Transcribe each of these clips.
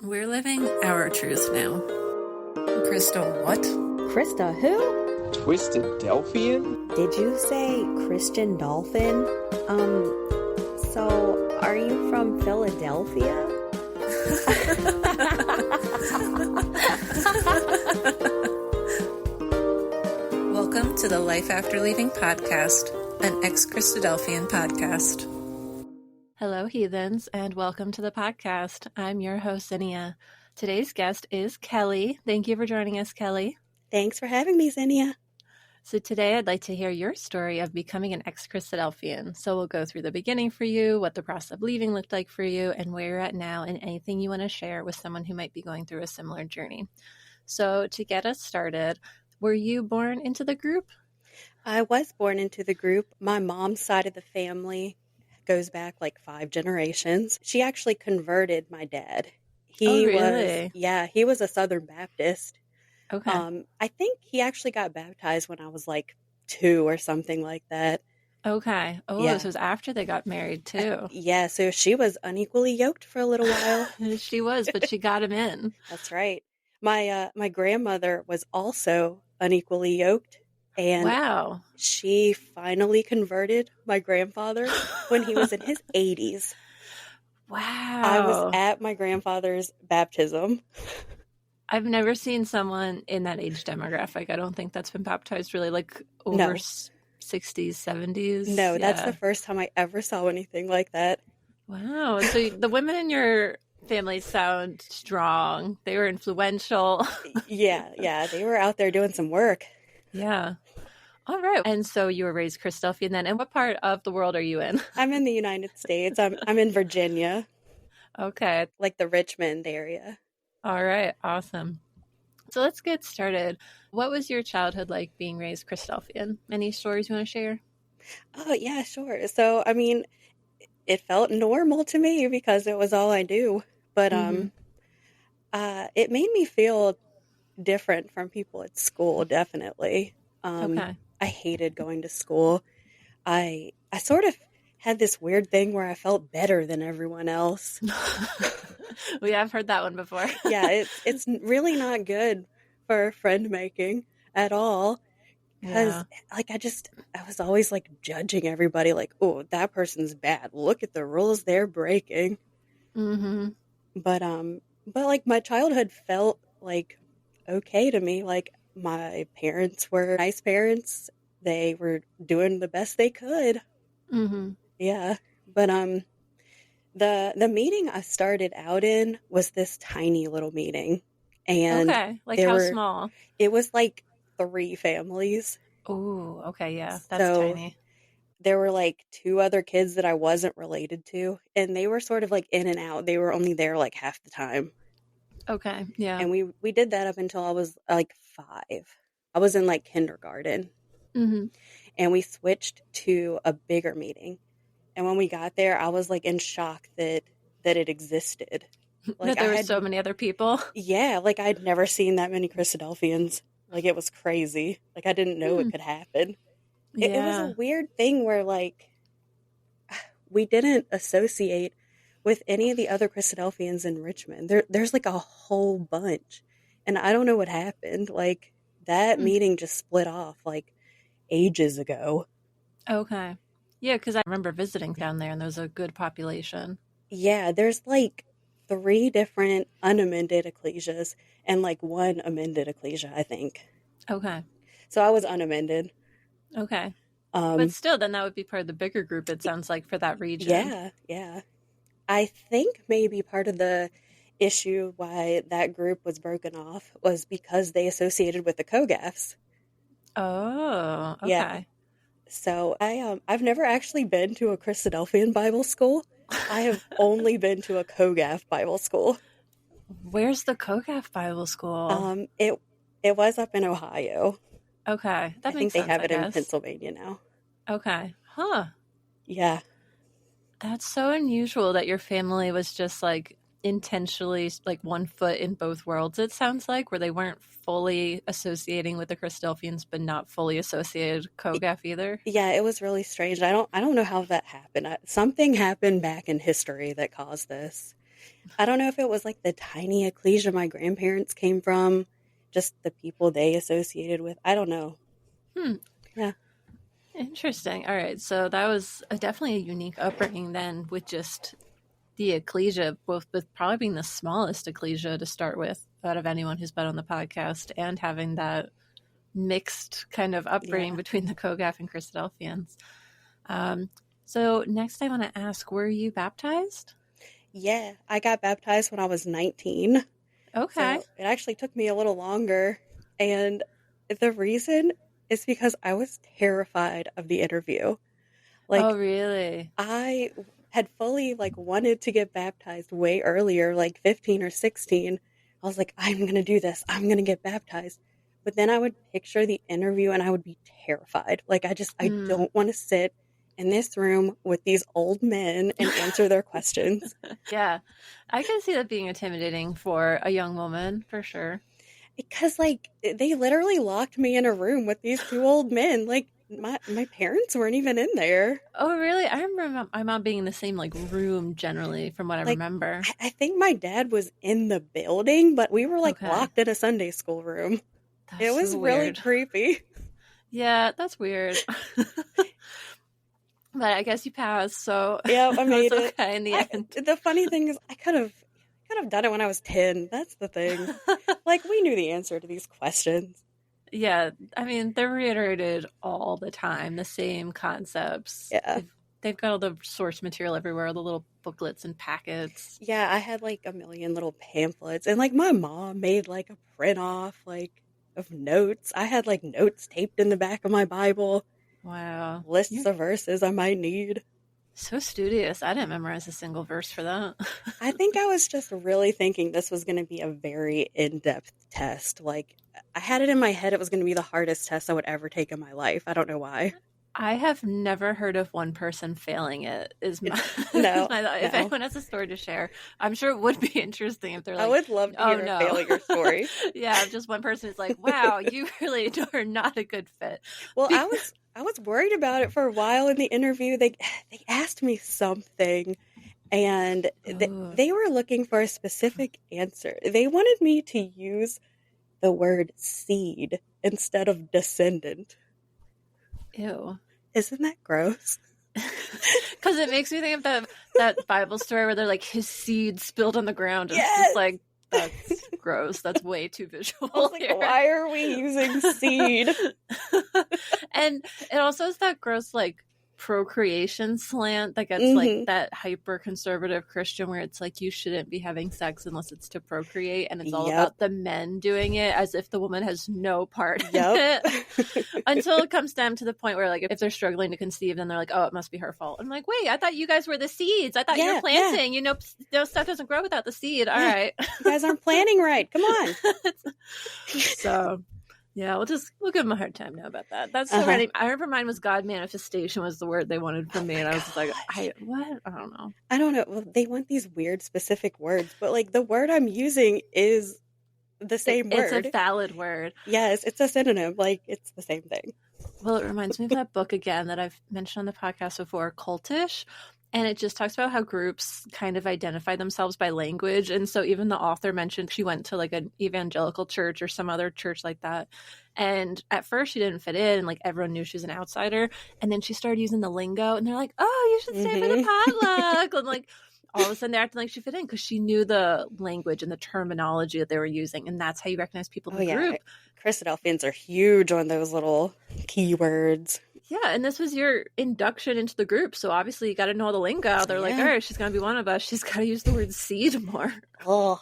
We're living our truth now. Crystal, what? Krista who? Twisted Delphian? Did you say Christian Dolphin? So are you from Philadelphia? Welcome to the Life After Leaving podcast, an ex-Christadelphian podcast. Hello, heathens, and welcome to the podcast. I'm your host, Zinnia. Today's guest is Kelli. Thank you for joining us, Kelli. Thanks for having me, Zinnia. So today I'd like to hear your story of becoming an ex-Christadelphian. So we'll go through the beginning for you, what the process of leaving looked like for you, and where you're at now, and anything you want to share with someone who might be going through a similar journey. So to get us started, were you born into the group? I was born into the group. My mom's side of the family goes back like 5 generations. She actually converted my dad. Really? He was a Southern Baptist. Okay. I think he actually got baptized when I was like 2 or something like that. Okay. Oh, Yeah. This was after they got married too. Yeah, so she was unequally yoked for a little while. She was, but she got him in. That's right. My grandmother was also unequally yoked, and Wow. she finally converted my grandfather when he was in his 80s. Wow. I was at my grandfather's baptism. I've never seen someone in that age demographic. I don't think that's been baptized really like over No. 60s, 70s. No, that's Yeah. the first time I ever saw anything like that. Wow. So the women in your family sound strong. They were influential. Yeah, they were out there doing some work. Yeah. All right. And so you were raised Christadelphian then. And what part of the world are you in? I'm in the United States. I'm in Virginia, Okay. like the Richmond area. All right. Awesome. So let's get started. What was your childhood like being raised Christadelphian? Any stories you want to share? Oh, yeah, sure. So, I mean, it felt normal to me because it was all I knew. But Mhm. it made me feel different from people at school, definitely. Okay. I hated going to school. I sort of had this weird thing where I felt better than everyone else. We have heard that one before. Yeah, it's really not good for friend making at all. Because, Yeah. like, I was always, like, judging everybody, like, oh, that person's bad. Look at the rules they're breaking. Mm-hmm. But, like, my childhood felt, like, okay to me. Like, my parents were nice parents. They were doing the best they could. Mm-hmm. Yeah. But, the meeting I started out in was this tiny little meeting. And Okay. Like there how were, small? it was, like, 3 families. Oh, okay. Yeah. That's So tiny. there were like 2 other kids that I wasn't related to, and they were sort of like in and out. They were only there like half the time. Okay. Yeah. And we did that up until I was like 5. I was in like kindergarten, Mm-hmm. and we switched to a bigger meeting. And when we got there, I was like in shock that it existed. Like That there I were had, so many other people. yeah, like I'd never seen that many Christadelphians. Like it was crazy. Like I didn't know it could happen. It was Yeah. a weird thing where, like, we didn't associate with any of the other Christadelphians in Richmond. There's, like, a whole bunch. And I don't know what happened. Like, that Hmm. meeting just split off, like, ages ago. Okay. Yeah, because I remember visiting down there and there was a good population. Yeah, there's, like, 3 different unamended ecclesias and, like, 1 amended ecclesia, I think. Okay. So I was unamended. Okay. Um, But still, then that would be part of the bigger group, it sounds like, for that region. yeah. I think maybe part of the issue why that group was broken off was because they associated with the COGAFs. Oh, Yeah. okay. So I've never actually been to a Christadelphian Bible school. I have only been to a COGAF Bible school. Where's the COGAF Bible School? It was up in Ohio. Okay. I That think makes they sense, have I it in guess. Pennsylvania now. Okay. Huh. Yeah. That's so unusual that your family was just like intentionally like one foot in both worlds, it sounds like, where they weren't fully associating with the Christadelphians but not fully associated COGAF either. Yeah, it was really strange. I don't know how that happened. Something happened back in history that caused this. I don't know if it was like the tiny ecclesia my grandparents came from, just the people they associated with. I don't know. Yeah. Interesting. All right. So that was definitely a unique upbringing then with just the ecclesia, both with probably being the smallest ecclesia to start with out of anyone who's been on the podcast and having that mixed kind of upbringing between the COGAF and Christadelphians. So next I want to ask, were you baptized? Yeah, I got baptized when I was 19. Okay. So it actually took me a little longer. And the reason is because I was terrified of the interview. Like, oh, really? I had fully wanted to get baptized way earlier, like 15 or 16. I was like, I'm going to do this. I'm going to get baptized. But then I would picture the interview and I would be terrified. Like, I don't want to sit in this room with these old men and answer their questions. Yeah, I can see that being intimidating for a young woman, for sure. Because, they literally locked me in a room with these two old men. Like, my parents weren't even in there. Oh, really? I remember my mom being in the same, room generally, from what I remember. I think my dad was in the building, but we were, Okay. locked in a Sunday school room. That's it was so really weird. creepy. Yeah, that's weird. But I guess you passed, so Yeah, I made it. Okay, in the end. The funny thing is, I could have done it when I was 10. That's the thing. We knew the answer to these questions. Yeah, I mean, they're reiterated all the time, the same concepts. Yeah. They've got all the source material everywhere, the little booklets and packets. Yeah, I had a million little pamphlets, and my mom made a print off of notes. I had notes taped in the back of my Bible. Wow. Lists of verses I might need. So studious. I didn't memorize a single verse for that. I think I was just really thinking this was going to be a very in-depth test. I had it in my head it was going to be the hardest test I would ever take in my life. I don't know why. I have never heard of one person failing it. Is my no, if anyone has a story to share, I'm sure it would be interesting if they're like, I would love to hear a failure story. Yeah, just one person is like, wow, you really are not a good fit. Well, I was worried about it for a while in the interview. They asked me something, and they were looking for a specific answer. They wanted me to use the word seed instead of descendant. Ew. Isn't that gross? Because it makes me think of that Bible story where they're like, his seed spilled on the ground. And yes! It's just like, that's gross. That's way too visual. I was like, why are we using seed? And it also is that gross, procreation slant that gets that hyper conservative Christian where it's you shouldn't be having sex unless it's to procreate, and it's all about the men doing it as if the woman has no part in it until it comes down to the point where if they're struggling to conceive, then they're like, oh, it must be her fault. I'm like, wait, I thought you guys were the seeds. I thought you were planting. You know, stuff doesn't grow without the seed. All right, you guys aren't planning right. Come on. So yeah, we'll give them a hard time now about that. That's so random. I remember mine was God manifestation was the word they wanted from me, and I was just like, what? I don't know. I don't know. Well, they want these weird specific words, but the word I'm using is the same word. It's a valid word. Yes, it's a synonym. It's the same thing. Well, it reminds me of that book again that I've mentioned on the podcast before, Cultish. And it just talks about how groups kind of identify themselves by language. And so even the author mentioned she went to an evangelical church or some other church like that. And at first she didn't fit in. Everyone knew she was an outsider. And then she started using the lingo. And they're like, oh, you should stay for the potluck. And all of a sudden they're acting like she fit in because she knew the language and the terminology that they were using. And that's how you recognize people in the group. Christadelphians are huge on those little keywords. Yeah, and this was your induction into the group, so obviously you got to know all the lingo. They're like, all right, she's going to be one of us. She's got to use the word seed more. Oh,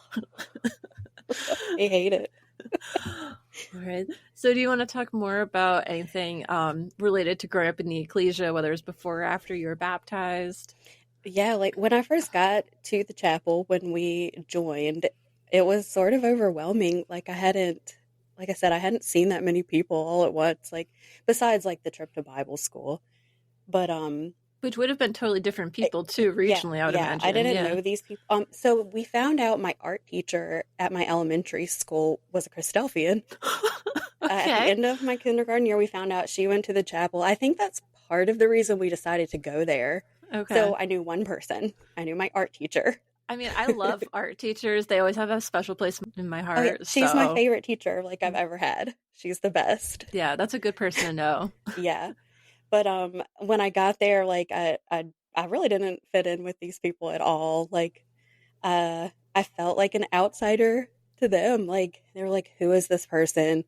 I hate it. All right. So do you want to talk more about anything related to growing up in the ecclesia, whether it's before or after you were baptized? Yeah, when I first got to the chapel when we joined, it was sort of overwhelming. Like I said, I hadn't seen that many people all at once, besides the trip to Bible school. But which would have been totally different people too, regionally, I would imagine. I didn't know these people. So we found out my art teacher at my elementary school was a Christadelphian. At the end of my kindergarten year, we found out she went to the chapel. I think that's part of the reason we decided to go there. Okay. So I knew one person. I knew my art teacher. I mean, I love art teachers. They always have a special place in my heart. Oh, yeah. She's my So, favorite teacher like I've ever had. She's the best. yeah, that's a good person to know. Yeah. But when I got there, like I really didn't fit in with these people at all. Like I felt like an outsider to them. Like they were like, who is this person?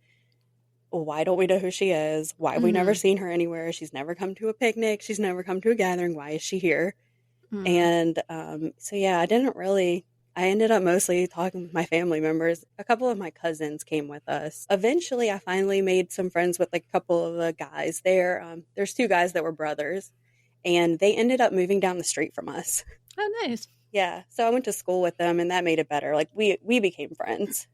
Why don't we know who she is? Why have we never Mhm. seen her anywhere? She's never come to a picnic. She's never come to a gathering. Why is she here? Mhm. And so, yeah, I ended up mostly talking with my family members. A couple of my cousins came with us. Eventually, I finally made some friends with like a couple of the guys there. There's two guys that were brothers, and they ended up moving down the street from us. Oh, nice. Yeah, so I went to school with them, and that made it better. Like we became friends,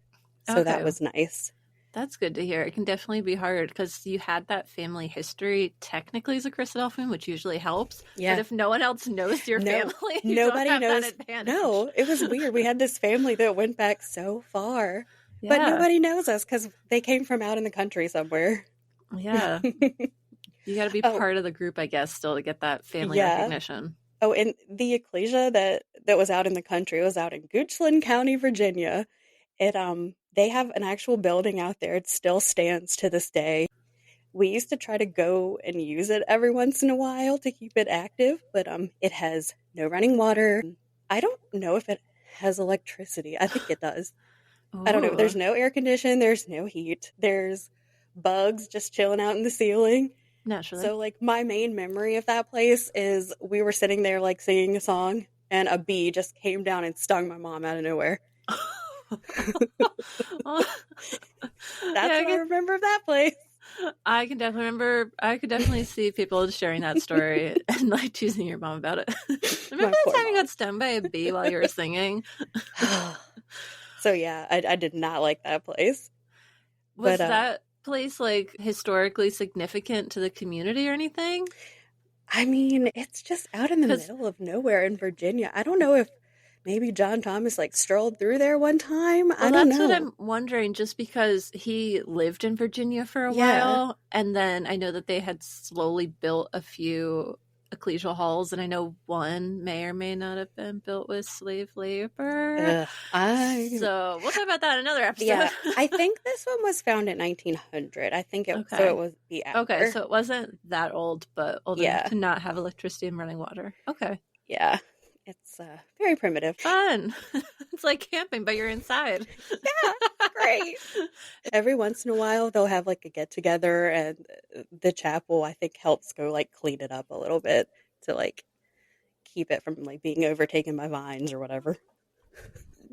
so that Okay. was nice. That's good to hear. It can definitely be hard because you had that family history technically as a Christadelphian, which usually helps. Yeah. But if no one else knows your No, family, you nobody don't have knows. that advantage. No, it was weird. We had this family that went back so far, but Yeah. nobody knows us because they came from out in the country somewhere. Yeah. You got to be Oh, part of the group, I guess, still to get that family yeah. recognition. Oh, and the ecclesia that was out in the country was out in Goochland County, Virginia. They have an actual building out there. It still stands to this day. We used to try to go and use it every once in a while to keep it active, but it has no running water. I don't know if it has electricity. I think it does. I don't know. There's Ooh, no air condition. There's no heat. There's bugs just chilling out in the ceiling. naturally. So, like, my main memory of that place is we were sitting there, like, singing a song, and a bee just came down and stung my mom out of nowhere. Oh, That's yeah, what I remember of that place. I can definitely remember. I could definitely see people sharing that story and like teasing your mom about it. Remember My the poor time you mom. got stung by a bee while you were singing? So, yeah, I did not like that place. Was But, that place like historically significant to the community or anything? I mean, it's just out in the 'Cause middle of nowhere in Virginia. I don't know if maybe John Thomas, like, strolled through there one time. I well, don't that's what know. I'm wondering, just because he lived in Virginia for a Yeah. while, and then I know that they had slowly built a few ecclesial halls, and I know one may or may not have been built with slave labor. So we'll talk about that in another episode. Yeah, I think this one was found in 1900. I think it, so Okay. it was the after. Okay, so it wasn't that old, but old enough Yeah. to not have electricity and running water. Okay. Yeah, it's very primitive. Fun. It's like camping, but you're inside. Yeah, great. Every once in a while, they'll have like a get together, and the chapel, I think, helps go like clean it up a little bit to like keep it from like being overtaken by vines or whatever.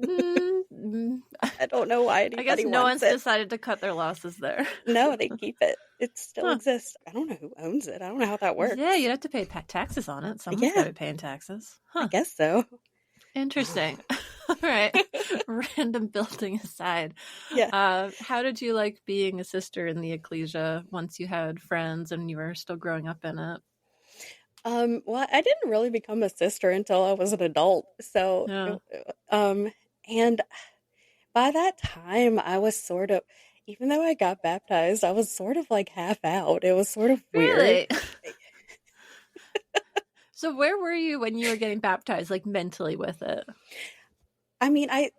I don't know why I guess anybody no wants one's it. decided to cut their losses there. No, they keep it. It still Huh. exists. I don't know who owns it. I don't know how that works. Yeah, you'd have to pay taxes on it. Someone's Yeah. got to be paying taxes. I Huh. guess so. Interesting. All right. Random building aside. Yeah. How did you like being a sister in the ecclesia once you had friends and you were still growing up in it? Well, I didn't really become a sister until I was an adult. So, Yeah. and by that time, I was sort of, even though I got baptized, I was sort of like half out. It was sort of weird. Really? So where were you when you were getting baptized, like mentally with it? I mean, I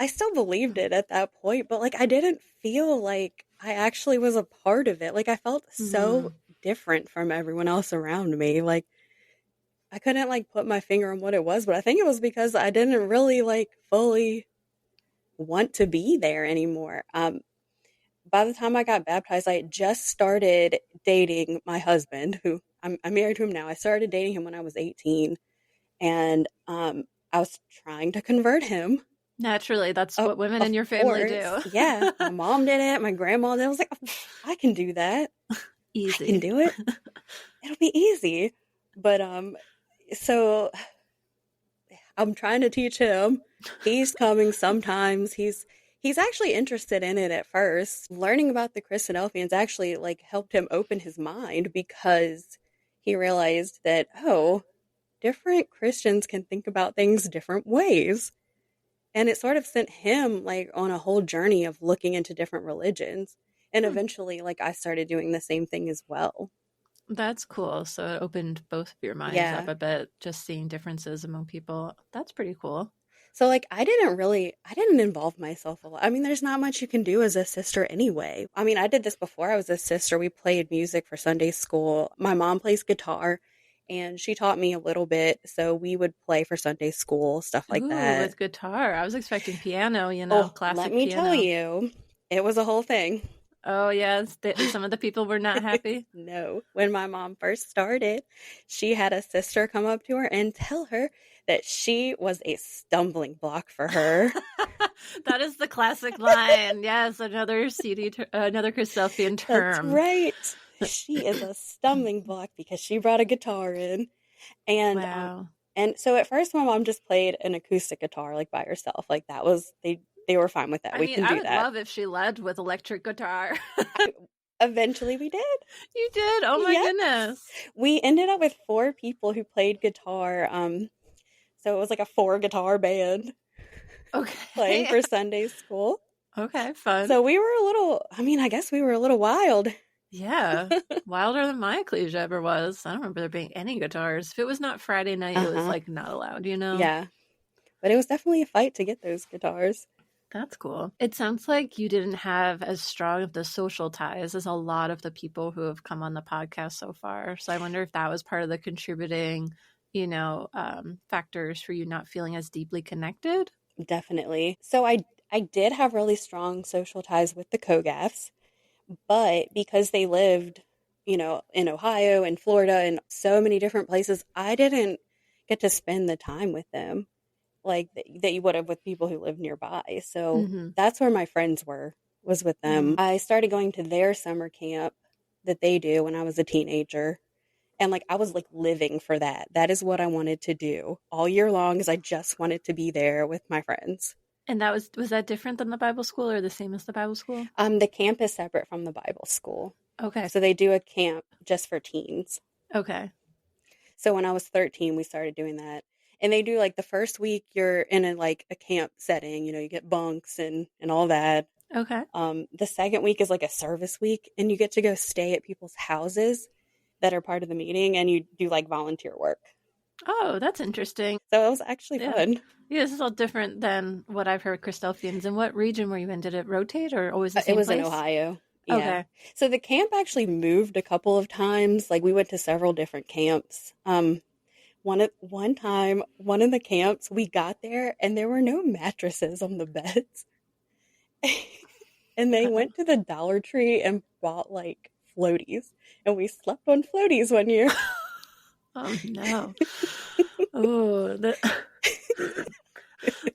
still believed it at that point, but like I didn't feel like I actually was a part of it. Like I felt so different from everyone else around me. Like I couldn't like put my finger on what it was, but I think it was because I didn't really like fully want to be there anymore. By the time I got baptized, I had just started dating my husband, who I'm married to him now. I started dating him when I was 18, and I was trying to convert him. Naturally, that's what women in your family do. Yeah, my mom did it, my grandma did it. I was like, oh, I can do that. Easy. I can do it. It'll be easy. But so I'm trying to teach him. He's coming sometimes. He's actually interested in it at first. Learning about the Christadelphians actually like helped him open his mind, because he realized that, oh, different Christians can think about things different ways. And it sort of sent him like on a whole journey of looking into different religions. And eventually, like, I started doing the same thing as well. That's cool. So it opened both of your minds up Yeah. a bit, just seeing differences among people. That's pretty cool. So like I didn't involve myself a lot. I mean, there's not much you can do as a sister anyway. I mean, I did this before I was a sister. We played music for Sunday school. My mom plays guitar and she taught me a little bit, so we would play for Sunday school, stuff like Ooh, that. with guitar. I was expecting piano, Oh, let classic me tell piano. you, it was a whole thing. Oh, yes. Some of the people were not happy. No, when my mom first started, she had a sister come up to her and tell her that she was a stumbling block for her. That is the classic line. Yes, another another Christophian That's term. right. She is a stumbling block because she brought a guitar in. And Wow. and so at first my mom just played an acoustic guitar like by herself. Like that was they were fine with that. I We mean, can I do would that. love if she led with electric guitar. Eventually we did. You did? Oh my goodness. We ended up with 4 people who played guitar. So it was like a 4 guitar band playing Okay. for Sunday school. Okay, fun. So we were I guess we were a little wild. Yeah. Wilder than my ecclesia ever was. I don't remember there being any guitars. If it was not Friday night, it was like not allowed, Yeah. But it was definitely a fight to get those guitars. That's cool. It sounds like you didn't have as strong of the social ties as a lot of the people who have come on the podcast so far. So I wonder if that was part of the contributing, factors for you not feeling as deeply connected. Definitely. So I did have really strong social ties with the COGAFs, but because they lived, in Ohio and Florida and so many different places, I didn't get to spend the time with them like that you would have with people who live nearby. So that's where my friends was with them. I started going to their summer camp that they do when I was a teenager. And like I was like living for that. That is what I wanted to do all year long, is I just wanted to be there with my friends. And that was that different than the Bible school or the same as the Bible school? The camp is separate from the Bible school. Okay. So they do a camp just for teens. Okay. So when I was 13, we started doing that. And they do like the first week you're in a camp setting, you get bunks and all that. Okay. The second week is like a service week, and you get to go stay at people's houses that are part of the meeting, and you do like volunteer work. Oh, that's interesting. So it was actually fun. Yeah, this is all different than what I've heard Christophians. In what region were you in? Did it rotate or always the same It was place? in Ohio. Yeah. Okay. So the camp actually moved a couple of times. Like we went to several different camps. One time, one of the camps, we got there and there were no mattresses on the beds. And they went to the Dollar Tree and bought like floaties. And we slept on floaties one year. Oh no. Oh,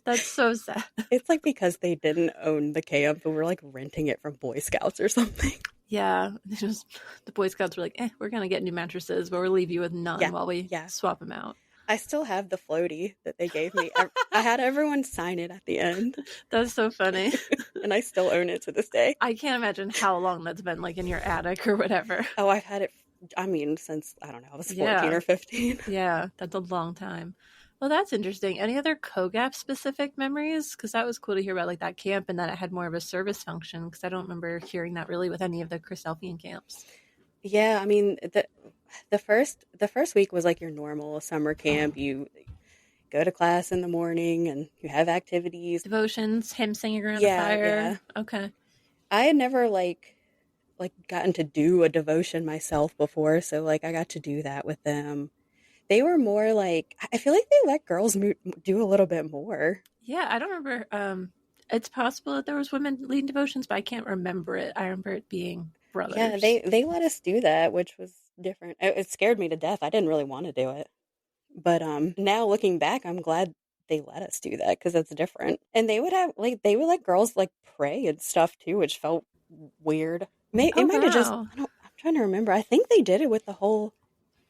that's so sad. It's like because they didn't own the camp, but we're like renting it from Boy Scouts or something. Yeah. The Boy Scouts were like, we're going to get new mattresses, but we'll leave you with none while we swap them out. I still have the floaty that they gave me. I had everyone sign it at the end. That's so funny. And I still own it to this day. I can't imagine how long that's been like in your attic or whatever. Oh, I've had it, since, I don't know, I was 14 or 15. Yeah, that's a long time. Well, that's interesting. Any other COGAF specific memories? Because that was cool to hear about like that camp and that it had more of a service function, because I don't remember hearing that really with any of the Christophian camps. Yeah, the first week was like your normal summer camp. You go to class in the morning and you have activities. Devotions, hymn singing around a fire. Yeah. Okay. I had never like gotten to do a devotion myself before, so like I got to do that with them. They were more like, I feel like they let girls do a little bit more. Yeah, I don't remember. It's possible that there was women leading devotions, but I can't remember it. I remember it being brothers. Yeah, they let us do that, which was different. It scared me to death. I didn't really want to do it. But now looking back, I'm glad they let us do that because it's different. And they would let girls like pray and stuff too, which felt weird. It might have just, I'm trying to remember. I think they did it with the whole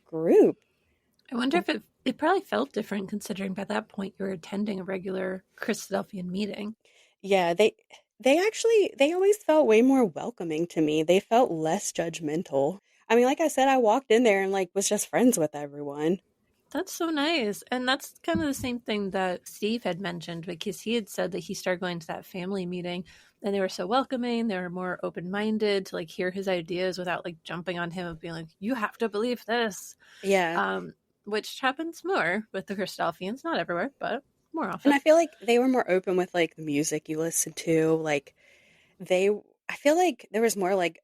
group. I wonder if it probably felt different considering by that point you were attending a regular Christadelphian meeting. Yeah, they always felt way more welcoming to me. They felt less judgmental. I mean, like I said, I walked in there and like was just friends with everyone. That's so nice. And that's kind of the same thing that Steve had mentioned, because he had said that he started going to that family meeting and they were so welcoming. They were more open-minded to like hear his ideas without like jumping on him and being like, you have to believe this. Yeah. Which happens more with the Christadelphians, not everywhere, but more often. And I feel like they were more open with like the music you listen to. Like I feel like there was more like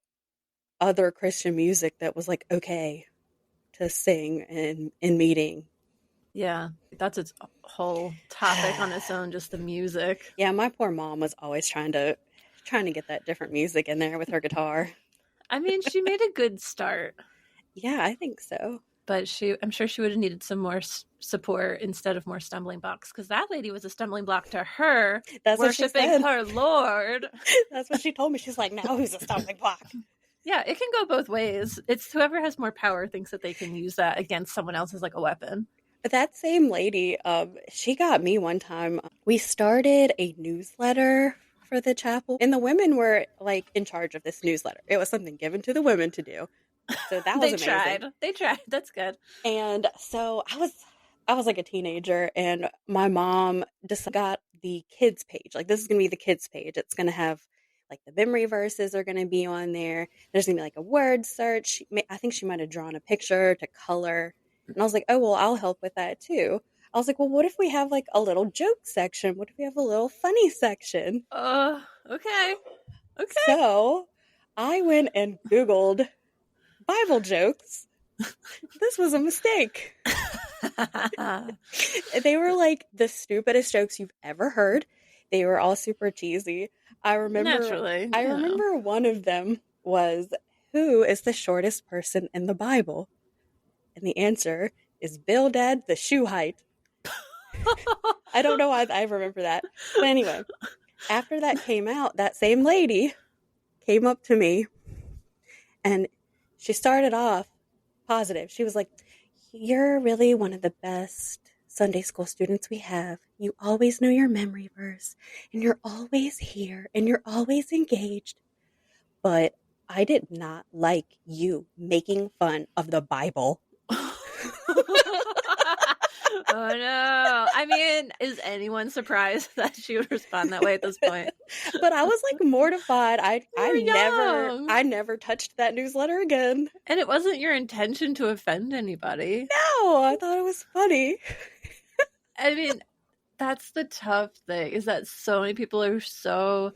other Christian music that was like okay to sing in meeting. Yeah, that's its whole topic on its own, just the music. Yeah, my poor mom was always trying to get that different music in there with her guitar. I mean, she made a good start. Yeah, I think so. But I'm sure she would have needed some more support instead of more stumbling blocks, because that lady was a stumbling block to her. That's worshiping her Lord. That's what she told me. She's like, now who's a stumbling block? Yeah, it can go both ways. It's whoever has more power thinks that they can use that against someone else as like a weapon. But that same lady, she got me one time. We started a newsletter for the chapel, and the women were like in charge of this newsletter. It was something given to the women to do. So that was amazing. They tried. That's good. And so I was like a teenager, and my mom just got the kids page. Like, this is going to be the kids page. It's going to have like the memory verses are going to be on there. There's going to be like a word search. I think she might have drawn a picture to color. And I was like, oh, well, I'll help with that too. I was like, well, what if we have like a little joke section? What if we have a little funny section? Okay. So I went and Googled Bible jokes. This was a mistake. They were like the stupidest jokes you've ever heard. They were all super cheesy. I remember one of them was, who is the shortest person in the Bible? And the answer is Bildad the Shuhite. I don't know why I remember that. But anyway, after that came out, that same lady came up to me and she started off positive. She was like, you're really one of the best Sunday school students we have. You always know your memory verse, and you're always here, and you're always engaged. But I did not like you making fun of the Bible. Oh no. I mean, is anyone surprised that she would respond that way at this point? But I was like mortified. I never touched that newsletter again. And it wasn't your intention to offend anybody. No, I thought it was funny. I mean, that's the tough thing, is that so many people are so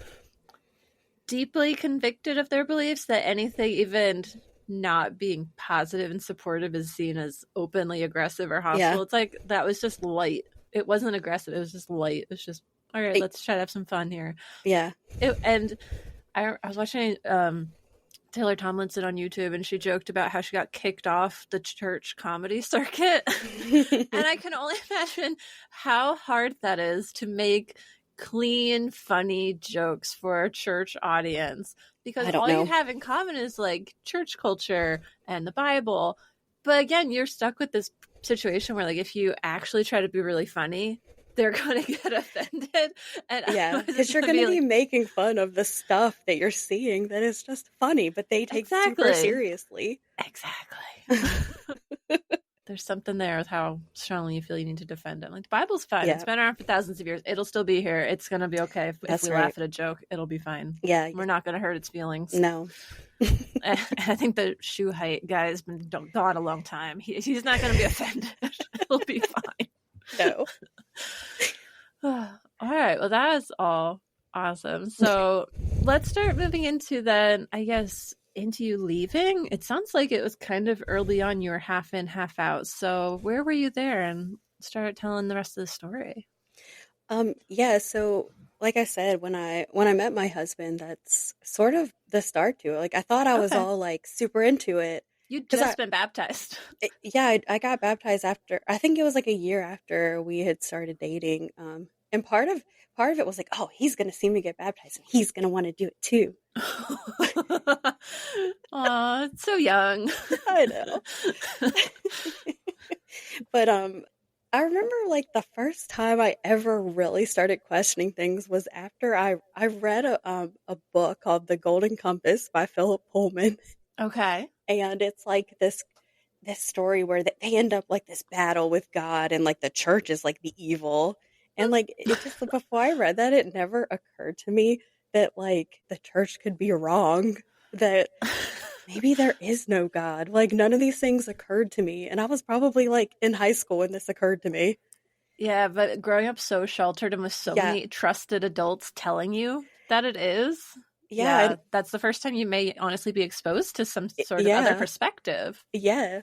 deeply convicted of their beliefs that anything even not being positive and supportive is seen as openly aggressive or hostile. Yeah. It's like, that was just light. It wasn't aggressive. It was just light. It was just, all right, let's try to have some fun here. Yeah. And I was watching Taylor Tomlinson on YouTube, and she joked about how she got kicked off the church comedy circuit. And I can only imagine how hard that is to make clean, funny jokes for a church audience, because all you have in common is like church culture and the Bible. But again, you're stuck with this situation where like if you actually try to be really funny, they're going to get offended. And yeah, because you're going to be making fun of the stuff that you're seeing that is just funny, but they take super seriously. Exactly. There's something there with how strongly you feel you need to defend it. Like, the Bible's fine. Yeah. It's been around for thousands of years. It'll still be here. It's going to be okay. If we laugh at a joke, it'll be fine. Yeah. We're not going to hurt its feelings. No. I think the shoe height guy has been gone a long time. He's not going to be offended. It'll be fine. No. All right. Well, that is all awesome. So let's start moving into then, I guess, into you leaving. It sounds like it was kind of early on. You were half in, half out. So where were you there? And start telling the rest of the story. Yeah. So like I said, when I met my husband, that's sort of the start to it. Like, I thought I was all like super into it. You'd just been baptized. I got baptized after, I think it was like a year after we had started dating. And part of it was like, oh, he's going to see me get baptized and he's going to want to do it too. Aw, it's so young. I know. But I remember like the first time I ever really started questioning things was after I read a book called The Golden Compass by Philip Pullman. Okay. And it's like this this story where they end up like this battle with God, and like the church is like the evil. And like it just, before I read that, it never occurred to me that like the church could be wrong, that maybe there is no God. Like none of these things occurred to me. And I was probably like in high school when this occurred to me. Yeah, but growing up so sheltered and with so Yeah. many trusted adults telling you that it is, Yeah. that's the first time you may honestly be exposed to some sort of Yeah. other perspective. Yeah.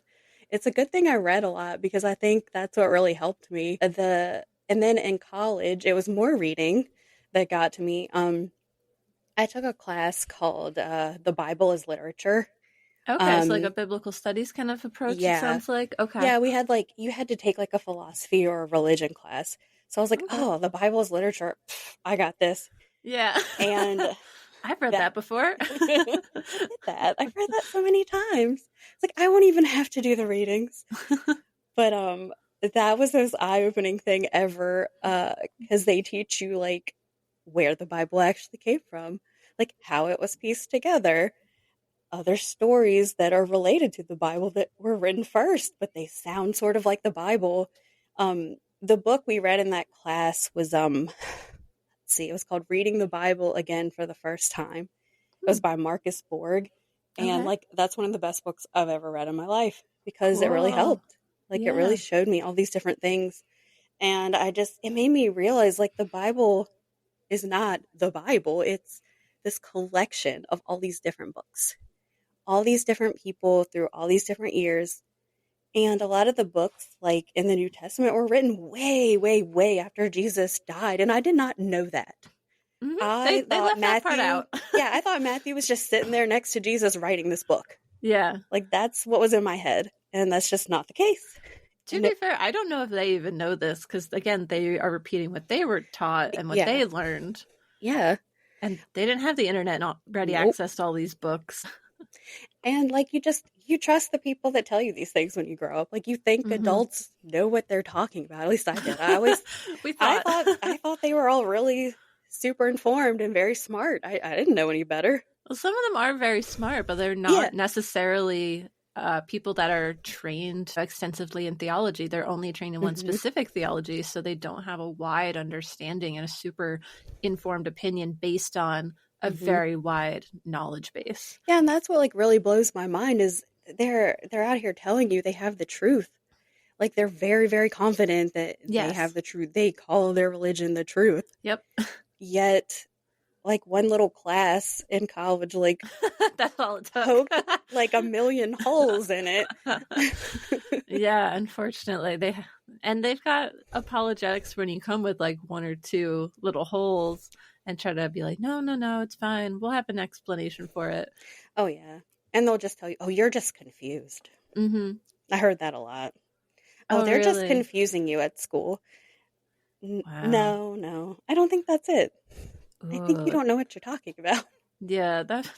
It's a good thing I read a lot, because I think that's what really helped me. And then in college, it was more reading that got to me. I took a class called The Bible as Literature. Okay, so like a biblical studies kind of approach, it sounds like. Okay. Yeah, we had like, you had to take like a philosophy or a religion class. So I was like, Okay. oh, the Bible is literature. Pff, I got this. Yeah. And I've read that before. I did that. I've read that so many times. It's like, I won't even have to do the readings. But that was the most eye-opening thing ever, because they teach you like where the Bible actually came from, like how it was pieced together, other stories that are related to the Bible that were written first, but they sound sort of like the Bible. The book we read in that class was let's see, it was called Reading the Bible Again for the First Time. It was by Marcus Borg, and like that's one of the best books I've ever read in my life, because it really helped. Like it really showed me all these different things, and it made me realize like the Bible is not the Bible. It's this collection of all these different books, all these different people through all these different years. And a lot of the books, like in the New Testament, were written way, way, way after Jesus died. And I did not know that. Mm-hmm. I They thought left that part out. Yeah, I thought Matthew was just sitting there next to Jesus writing this book. Yeah. Like that's what was in my head. And that's just not the case. To be fair, I don't know if they even know this, because again, they are repeating what they were taught and what they learned. Yeah. And they didn't have the internet and ready access to all these books. And like you trust the people that tell you these things when you grow up. Like you think adults know what they're talking about. At least I did. I thought they were all really super informed and very smart. I didn't know any better. Well, some of them are very smart, but they're not necessarily people that are trained extensively in theology. They're only trained in one specific theology, so they don't have a wide understanding and a super informed opinion based on a very wide knowledge base. Yeah, and that's what like really blows my mind is they're out here telling you they have the truth. Like they're very, very confident that they have the truth. They call their religion the truth. Yep. Yet like one little class in college, like that's all it took. Poked like a million holes in it. Yeah, unfortunately, they've got apologetics when you come with like one or two little holes and try to be like, no, it's fine. We'll have an explanation for it. Oh yeah, and they'll just tell you, oh, you're just confused. Mm-hmm. I heard that a lot. Oh, they're just confusing you at school. Wow. No, I don't think that's it. I think you don't know what you're talking about. Yeah, that's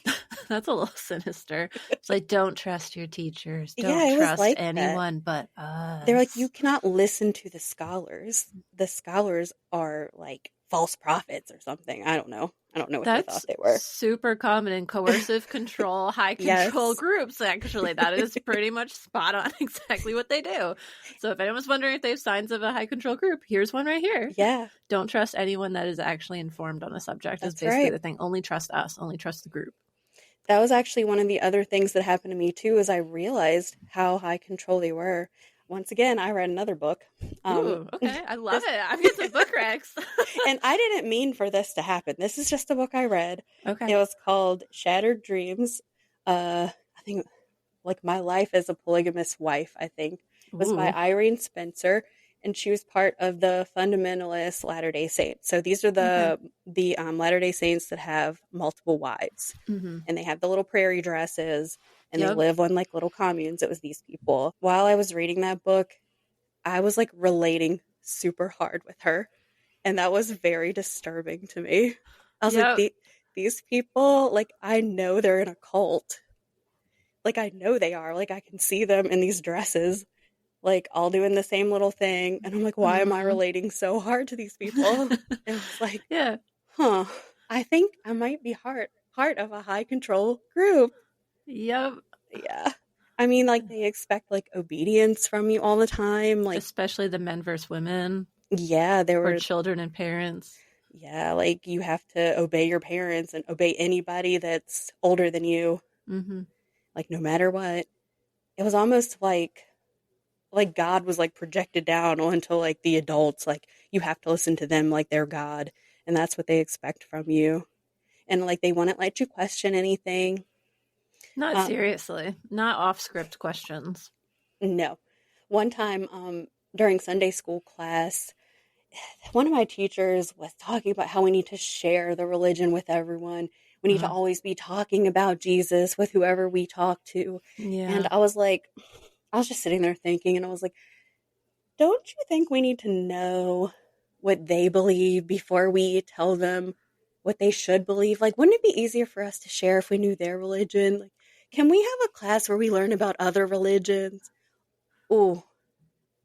a little sinister. It's like, don't trust your teachers. Don't trust like anyone but us. They're like, you cannot listen to the scholars. The scholars are like false prophets or something. I don't know what they thought they were. Super common in coercive control, high control groups. Actually, that is pretty much spot on exactly what they do. So if anyone's wondering if they have signs of a high control group, here's one right here. Yeah. Don't trust anyone that is actually informed on a subject. That's basically the thing. Only trust us. Only trust the group. That was actually one of the other things that happened to me too, is I realized how high control they were. Once again, I read another book. Ooh, okay. I love it. I've got some book recs. And I didn't mean for this to happen. This is just a book I read. Okay. It was called Shattered Dreams. I think like My Life as a Polygamous Wife, I think. It was by Irene Spencer. And she was part of the fundamentalist Latter-day Saints. So these are the Latter-day Saints that have multiple wives. Mm-hmm. And they have the little prairie dresses. And they live on like little communes. It was these people. While I was reading that book, I was like relating super hard with her. And that was very disturbing to me. I was like, these people, like, I know they're in a cult. Like, I know they are. Like, I can see them in these dresses, like, all doing the same little thing. And I'm like, why am I relating so hard to these people? And it's like, I think I might be part of a high control group. Yep. Yeah. I mean, like, they expect, like, obedience from you all the time. Like, especially the men versus women yeah, there or were, children and parents. yeah, like, you have to obey your parents and obey anybody that's older than you, Mm-hmm. like, no matter what. It was almost like God was, like, projected down onto, like, the adults. Like, you have to listen to them like they're God, and that's what they expect from you. And, like, they wouldn't let you question anything. Not Um, seriously. Not off-script questions. no. One time, during Sunday school class, one of my teachers was talking about how we need to share the religion with everyone. We need to always be talking about Jesus with whoever we talk to. And Yeah. I was like, I was just sitting there thinking, and I was like, don't you think we need to know what they believe before we tell them what they should believe? Like, wouldn't it be easier for us to share if we knew their religion? Like, can we have a class where we learn about other religions? Ooh,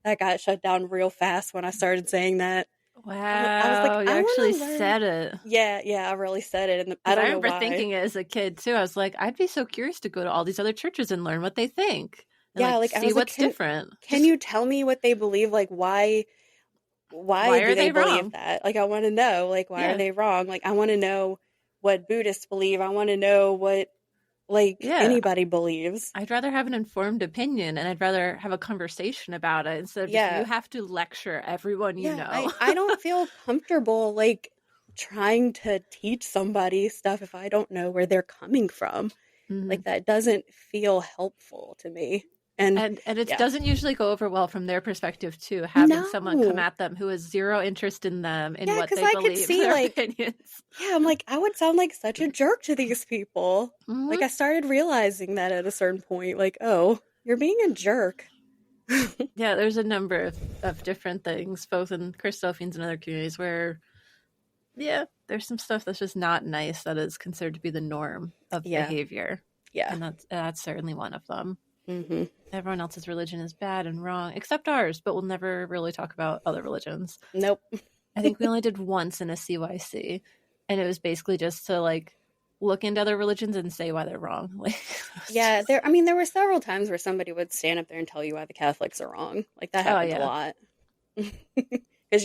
that got shut down real fast when I started saying that. I was like, Wow, you I actually want to learn. said it. Yeah, I really said it. And I Because I don't know remember why. thinking it as a kid too. I was like, I'd be so curious to go to all these other churches and learn what they think and Yeah, like like I see was like, what's different. can you tell me what they believe? Like, why Why do are they they believe wrong? that? Like, I want to know, like, why are Yeah. they wrong? Like, I want to know what Buddhists believe. I want to know what, like, Yeah. anybody believes. I'd rather have an informed opinion and I'd rather have a conversation about it instead of just you Yeah. have to lecture everyone you Yeah. know. I don't feel comfortable, like, trying to teach somebody stuff if I don't know where they're coming from. Mhm. Like, that doesn't feel helpful to me. And And it yeah. doesn't usually go over well from their perspective too, having someone come No. at them who has zero interest in them, in Yeah, what because they I could believe, see, their like, opinions. yeah, I'm like, I would sound like such a jerk to these people. Like, Hmm. I started realizing that at a certain point, like, oh, you're being a jerk. Yeah, there's a number of different things, both in Christophans and other communities, where, yeah, there's some stuff that's just not nice that is considered to be the norm of Yeah, behavior. yeah. And that's certainly one of them. Mm-hmm. Everyone else's religion is bad and wrong, except ours, but we'll never really talk about other religions. Nope. I think we only did once in a CYC, and it was basically just to like look into other religions and say why they're wrong. Like, Yeah, I mean, there were several times where somebody would stand up there and tell you why the Catholics are wrong. Like, that oh happens a yeah, lot. Because,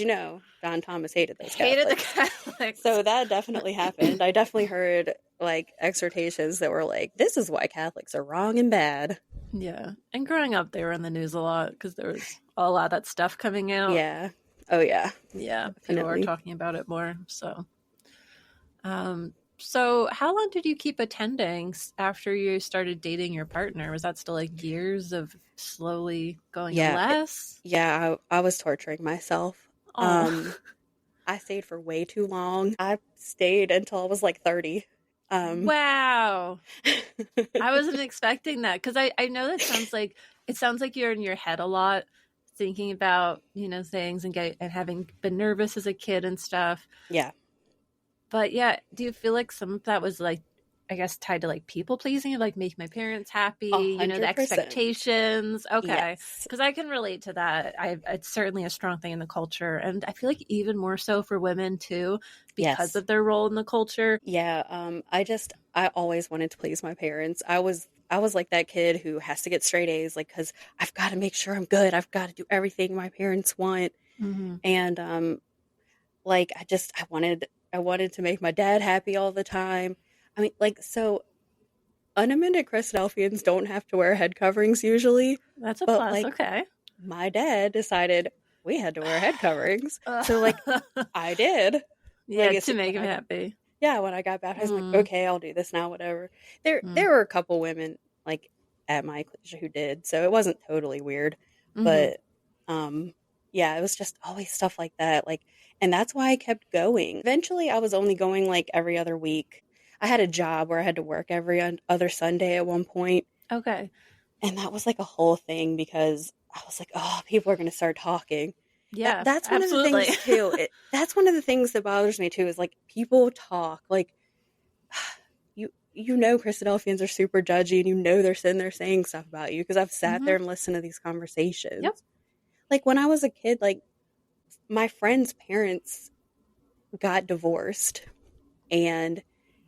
John Thomas hated those hated the Catholics. Catholics. So that definitely happened. I definitely heard, like, exhortations that were like, this is why Catholics are wrong and bad. Yeah, and growing up, they were in the news a lot because there was a lot of that stuff coming out. Yeah. Oh, yeah. Yeah, people were Definitely. talking about it more. So how long did you keep attending after you started dating your partner? Was that still like years of slowly going to Yeah. less? I was torturing myself. Oh, I stayed for way too long. I stayed until I was like 30. wow. I wasn't expecting that because I know that sounds like you're in your head a lot, thinking about things and having been nervous as a kid and stuff. Yeah. But yeah, do you feel like some of that was like, I guess, tied to like people pleasing, like make my parents happy, the 100%. expectations? Okay, Yes. because I can relate to that. It's certainly a strong thing in the culture, and I feel like even more so for women too, because Yes. of their role in the culture. Yeah. I always wanted to please my parents. I was like that kid who has to get straight A's, like, because I've got to make sure I'm good. I've got to do everything my parents want. Mm-hmm. And, like, I wanted to make my dad happy all the time. I mean, like, so unamended Christadelphians don't have to wear head coverings usually, That's a but, plus. like, Okay. my dad decided we had to wear head coverings. So, like, I did. Yeah, Like, to make him happy. yeah, when I got baptized, I'm like, okay, I'll do this now, whatever. There Mm. were a couple women, like, at my ecclesia who did, so it wasn't totally weird. Mm-hmm. But, yeah, it was just always stuff like that. Like, and that's why I kept going. Eventually, I was only going, like, every other week. I had a job where I had to work every other Sunday at one point. Okay. And that was, like, a whole thing because I was like, oh, people are going to start talking. Yeah, That's one absolutely. of the things, too. That's one of the things that bothers me, too, is, like, people talk. Like, Christadelphians are super judgy and they're sitting there saying stuff about you because I've sat there and listened to these conversations. Yep. Like, when I was a kid, like, my friend's parents got divorced and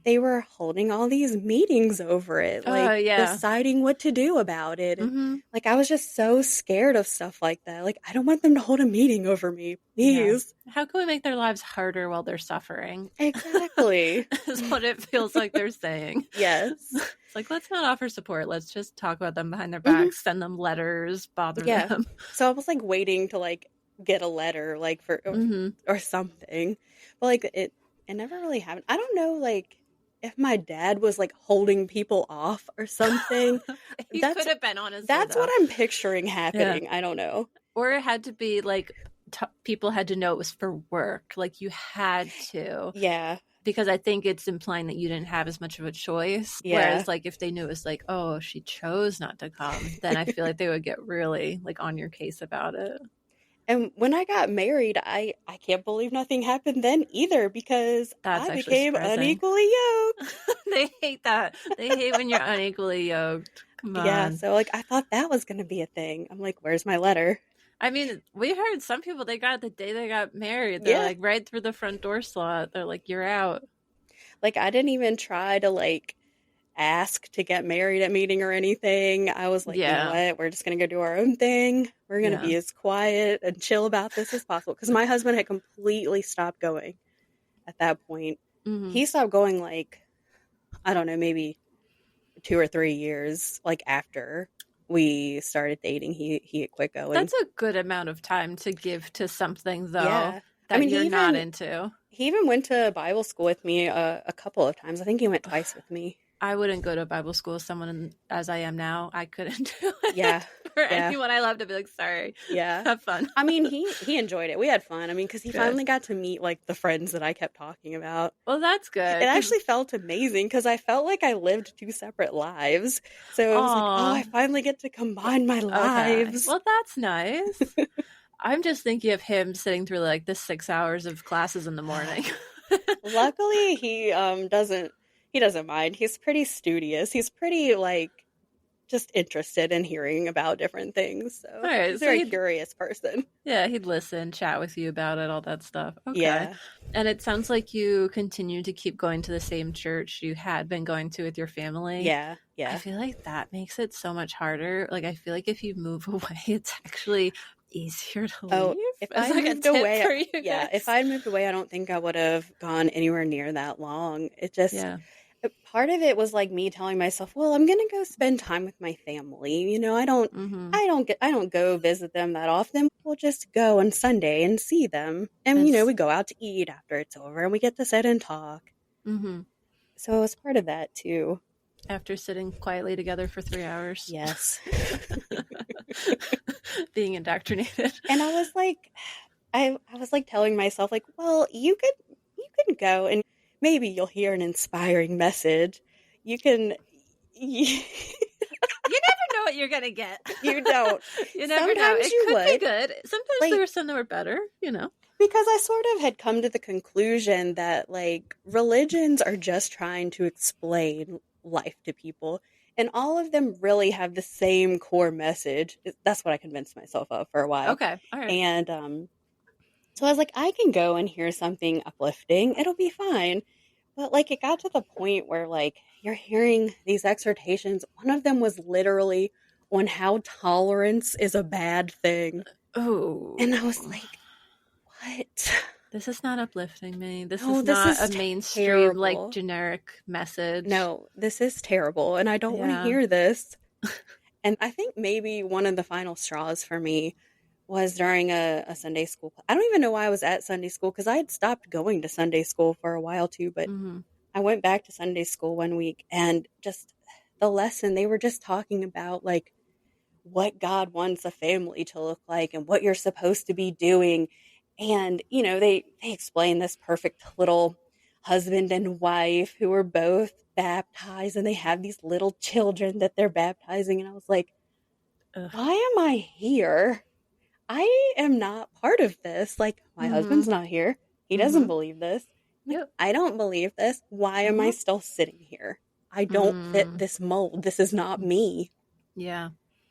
they were holding all these meetings over it, like deciding what to do about it. And, like, I was just so scared of stuff like that. Like, I don't want them to hold a meeting over me, please. Yeah. How can we make their lives harder while they're suffering? Exactly. Is what it feels like they're saying. Yes. It's like, let's not offer support. Let's just talk about them behind their backs, send them letters, bother them. So I was like waiting to like get a letter, like for or something, but like it never really happened. I don't know, like if my dad was like holding people off or something. He could have been, honestly. That's what I'm picturing happening. I don't know. Or it had to be like people had to know it was for work. Like you had to. Yeah. Because I think it's implying that you didn't have as much of a choice. Yeah. Whereas like if they knew it was like, oh, she chose not to come, then I feel like they would get really like on your case about it. And when I got married, I can't believe nothing happened then either, because I became unequally yoked. They hate that. They hate when you're unequally yoked. Come on. Yeah, so like I thought that was going to be a thing. I'm like, where's my letter? I mean, we heard some people, they got it the day they got married. They're like right through the front door slot. They're like, you're out. Like I didn't even try to like ask to get married at meeting or anything. I was like, you know what? We're just going to go do our own thing. We're going to be as quiet and chill about this as possible. Because my husband had completely stopped going at that point. He stopped going like, I don't know, maybe 2 or 3 years like after we started dating. He had quit going. That's a good amount of time to give to something, though, that you're not into. He even went to Bible school with me a couple of times. I think he went twice with me. I wouldn't go to Bible school with someone as I am now. I couldn't do it. Yeah. For anyone I love to be like, sorry. Yeah. Have fun. I mean, he enjoyed it. We had fun. I mean, because he finally got to meet like the friends that I kept talking about. Well, that's good. It actually felt amazing because I felt like I lived 2 separate lives. So I was like, oh, I finally get to combine my lives. Well, that's nice. I'm just thinking of him sitting through like the 6 hours of classes in the morning. Luckily, he doesn't mind. He's pretty studious. He's pretty like just interested in hearing about different things. So he's a very curious person. Yeah, he'd listen, chat with you about it, all that stuff. Okay. Yeah. And it sounds like you continue to keep going to the same church you had been going to with your family. Yeah. Yeah. I feel like that makes it so much harder. Like I feel like if you move away, it's actually easier to leave. If I moved away, if I moved away, I don't think I would have gone anywhere near that long. It just part of it was like me telling myself, well, I'm gonna go spend time with my family. You know, I don't go visit them that often. We'll just go on Sunday and see them, and you know, we go out to eat after it's over, and we get to sit and talk. So it was part of that too. After sitting quietly together for 3 hours. Yes. Being indoctrinated. And I was like telling myself like, well, you could go and maybe you'll hear an inspiring message. You never know what you're going to get. You don't. You never know. It could be good. Sometimes there were some that were better, you know. Because I sort of had come to the conclusion that like religions are just trying to explain life to people, and all of them really have the same core message. That's what I convinced myself of for a while. Okay, all right. And so I was like, I can go and hear something uplifting. It'll be fine. But like it got to the point where like you're hearing these exhortations. One of them was literally on how tolerance is a bad thing. Oh. And I was like, what? This is not uplifting me. This is not a mainstream, like, generic message. No, this is terrible, and I don't want to hear this. And I think maybe one of the final straws for me was during a Sunday school. I don't even know why I was at Sunday school, because I had stopped going to Sunday school for a while, too. But I went back to Sunday school one week, and just the lesson, they were just talking about, like, what God wants a family to look like and what you're supposed to be doing. And, you know, they explain this perfect little husband and wife who are both baptized, and they have these little children that they're baptizing. And I was like, why am I here? I am not part of this. Like, my husband's not here. He doesn't believe this. Like, I don't believe this. Why am I still sitting here? I don't fit this mold. This is not me. Yeah.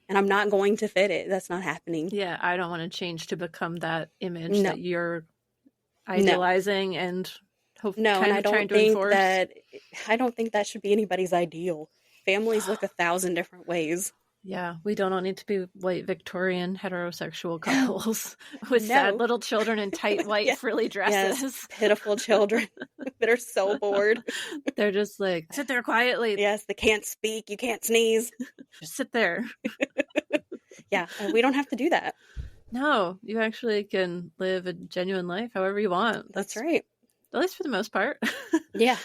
And I'm not going to fit it. That's not happening. Yeah, I don't want to change to become that image that you're idealizing and No, and trying to enforce. I don't think that should be anybody's ideal. Families look 1,000 different ways. Yeah, we don't all need to be white Victorian heterosexual couples with sad No. little children in tight white Yeah. frilly dresses. Yes, pitiful children that are so bored. They're just like, sit there quietly. Yes, they can't speak, you can't sneeze. Just sit there. Yeah, we don't have to do that. No, you actually can live a genuine life however you want. That's right. At least for the most part. Yeah.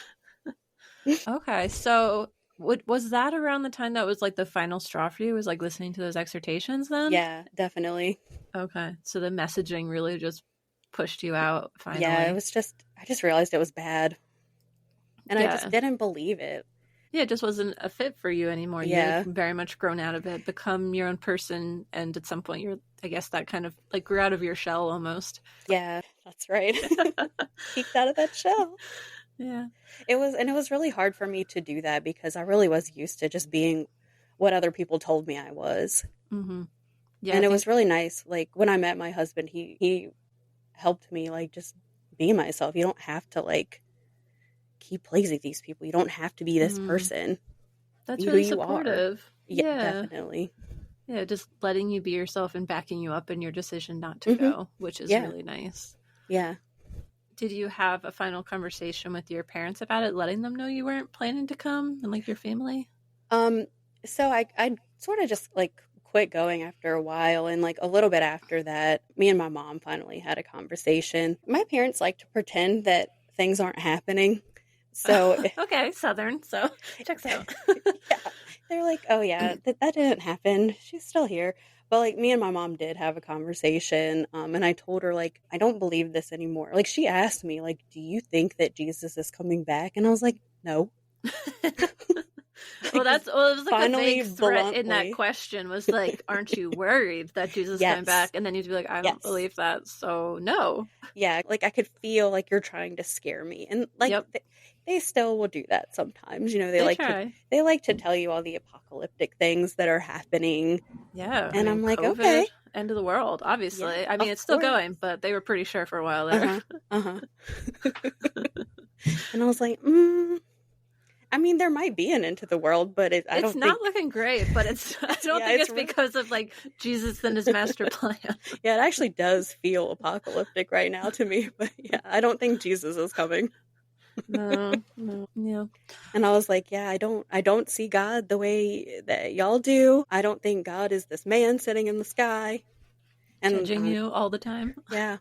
Okay, so was that around the time that was like the final straw for you? Was like listening to those exhortations then? Yeah, definitely. Okay, so the messaging really just pushed you out finally. Yeah, I just realized it was bad. And I just didn't believe it. Yeah, it just wasn't a fit for you anymore. Yeah. You've very much grown out of it, become your own person, and at some point you're, I guess, that kind of like grew out of your shell almost. Yeah, that's right. Peeked out of that shell. Yeah. It was really hard for me to do that because I really was used to just being what other people told me I was. Mm-hmm. Yeah, and it was really nice. Like when I met my husband, he helped me like just be myself. You don't have to like keep pleasing these people. You don't have to be this person. That's be really who you supportive. are. Yeah, definitely. Yeah, just letting you be yourself and backing you up in your decision not to go, which is really nice. Yeah. Did you have a final conversation with your parents about it, letting them know you weren't planning to come and like your family? So I sort of just like quit going after a while, and like a little bit after that, me and my mom finally had a conversation. My parents like to pretend that things aren't happening. So okay, Southern, so checks out. Yeah. They're like, oh yeah, that didn't happen. She's still here. But like me and my mom did have a conversation, and I told her like I don't believe this anymore. Like she asked me like, do you think that Jesus is coming back? And I was like, no. Well, it was like finally, a vague threat in that question was like, aren't you worried that Jesus is coming back? And then you'd be like, I don't believe that, so no. Yeah, like I could feel like you're trying to scare me, and like they still will do that sometimes. You know, they like to tell you all the apocalyptic things that are happening. Yeah, and I'm like, COVID, okay, end of the world, obviously. Yeah, I mean, it's still going, but they were pretty sure for a while there. And I was like, I mean, there might be an end to the world, but it's not looking great. But I don't think it's because of like Jesus and his master plan. Yeah, it actually does feel apocalyptic right now to me. But yeah, I don't think Jesus is coming. No, yeah. And I was like, yeah, I don't see God the way that y'all do. I don't think God is this man sitting in the sky and judging you all the time. Yeah,